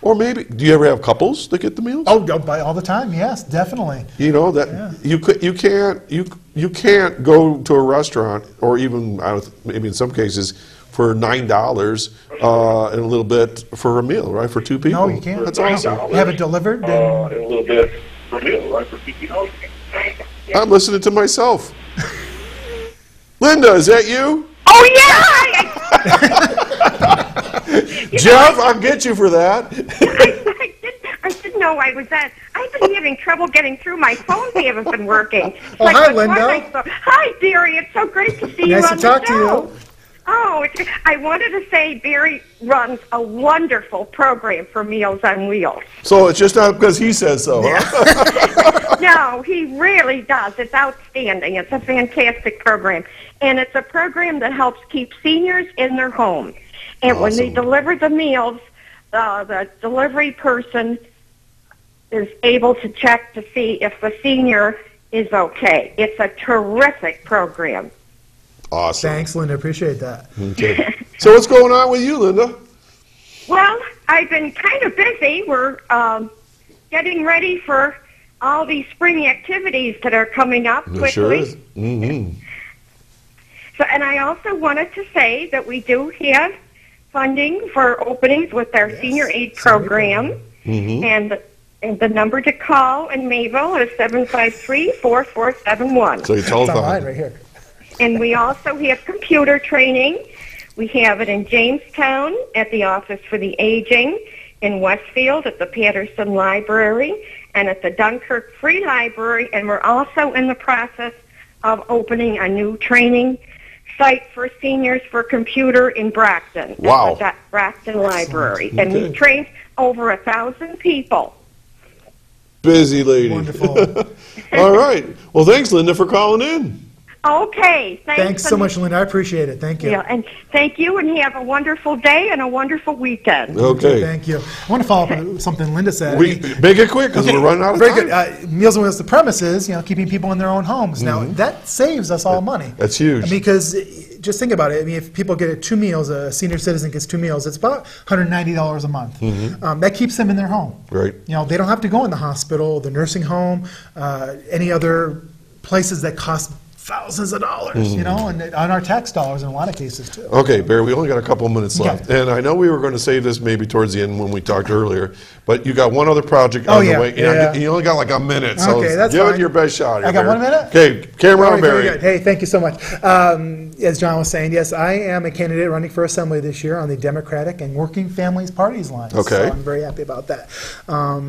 Or maybe, do you ever have couples that get the meals? Oh, all the time. Yes, definitely. You can't go to a restaurant, or even maybe in some cases for $9 and a little bit for a meal, right? For 2 people. No, you can't. That's awesome. You have it delivered. And a little bit for a meal, right? For 2 people. I'm listening to myself. Linda, is that you? Oh, yeah! Jeff, I'll get you for that. I didn't know I was that. I've been having trouble getting through. My phones haven't been working. Hi, Linda. Hi, Barry. It's so great to see you on the show. Nice to talk to you. Oh, I wanted to say Barry runs a wonderful program for Meals on Wheels. So it's just not because he says so, huh? No, he really does. It's outstanding. It's a fantastic program. And it's a program that helps keep seniors in their home. And when they deliver the meals, the delivery person is able to check to see if the senior is okay. It's a terrific program. Awesome. Thanks, Linda. Appreciate that. Okay. So what's going on with you, Linda? Well, I've been kind of busy. We're getting ready for all these spring activities that are coming up quickly. Sure is. Mm-hmm. So, and I also wanted to say that we do have funding for openings with our senior aid program, and the number to call in Mayville is 753-4471. So you tell us right here. And we also have computer training. We have it in Jamestown at the Office for the Aging, in Westfield at the Patterson Library, and at the Dunkirk Free Library. And we're also in the process of opening a new training site for seniors for computer in Brockton. Wow. At the Brockton Library. And we've trained over 1,000 people. Busy lady. Wonderful. All right. Well, thanks, Linda, for calling in. Okay. Thanks so much, Linda. I appreciate it. Thank you. Yeah, and thank you, and have a wonderful day and a wonderful weekend. Okay. Thank you. I want to follow up on something Linda said. Make it quick because we're running out of Very time. good. Meals on Wheels, the premise is, keeping people in their own homes. Now, that saves us all money. That's huge. Because just think about it. I mean, if people get 2 meals, a senior citizen gets 2 meals, it's about $190 a month. That keeps them in their home. Right. They don't have to go in the hospital, the nursing home, any other places that cost thousands of dollars, and on our tax dollars in a lot of cases too. Okay, Barry, we only got a couple minutes left. And I know we were going to save this maybe towards the end when we talked earlier, but you got one other project on the way. You only got like a minute, so okay, that's give fine. it your best shot here, I got Barry. 1 minute? Okay, camera on, Barry. Very good. Hey, thank you so much. As John was saying, yes, I am a candidate running for Assembly this year on the Democratic and Working Families Parties line. Okay. So I'm very happy about that.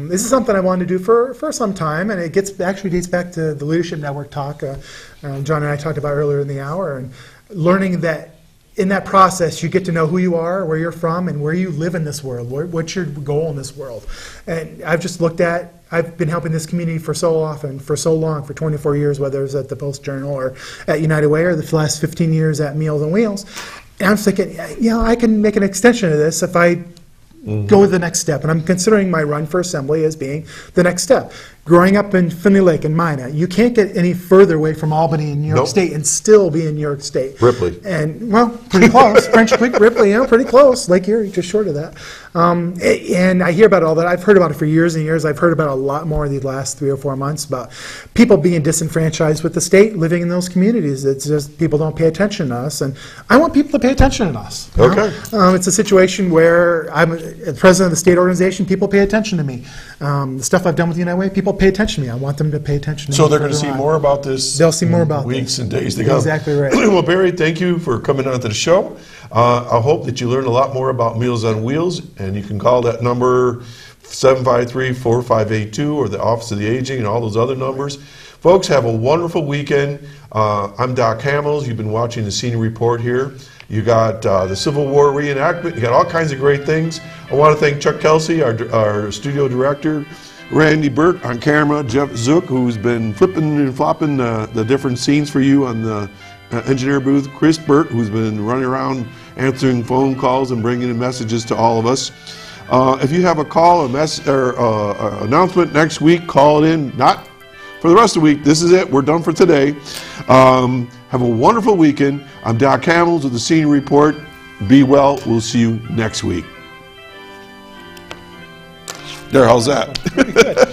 This is something I wanted to do for some time, and it actually dates back to the Leadership Network talk John and I talked about earlier in the hour, and learning that in that process you get to know who you are, where you're from, and where you live in this world, what's your goal in this world. And I've been helping this community for so often, for so long, for 24 years, whether it's at the Post-Journal or at United Way, or the last 15 years at Meals on Wheels. And I'm thinking, I can make an extension of this if I go the next step. And I'm considering my run for Assembly as being the next step. Growing up in Finley Lake and Mina, you can't get any further away from Albany in New York State and still be in New York State. Ripley. And, well, pretty close. French Creek, Ripley, pretty close. Lake Erie, just short of that. And I hear about all that. I've heard about it for years and years. I've heard about a lot more in the last 3 or 4 months about people being disenfranchised with the state, living in those communities. It's just people don't pay attention to us, and I want people to pay attention to us. Okay. It's a situation where I'm the president of the state organization. People pay attention to me. The stuff I've done with the United Way, people pay attention to me. I want them to pay attention to me. So they're going to see more about this. They'll see more about weeks this. and days to come. Exactly right. Well, Barry, thank you for coming on to the show. I hope that you learned a lot more about Meals on Wheels, and you can call that number 753-4582 or the Office of the Aging and all those other numbers. Folks, have a wonderful weekend. I'm Doc Hamels. You've been watching the Senior Report here. You got the Civil War reenactment. You got all kinds of great things. I want to thank Chuck Kelsey, our studio director, Randy Burt on camera, Jeff Zook, who's been flipping and flopping the different scenes for you on the engineer booth, Chris Burt, who's been running around answering phone calls and bringing in messages to all of us. If you have a call, or announcement next week, call it in. Not for the rest of the week. This is it. We're done for today. Have a wonderful weekend. I'm Doc Hamels with the Senior Report. Be well. We'll see you next week. There, how's that? Pretty good.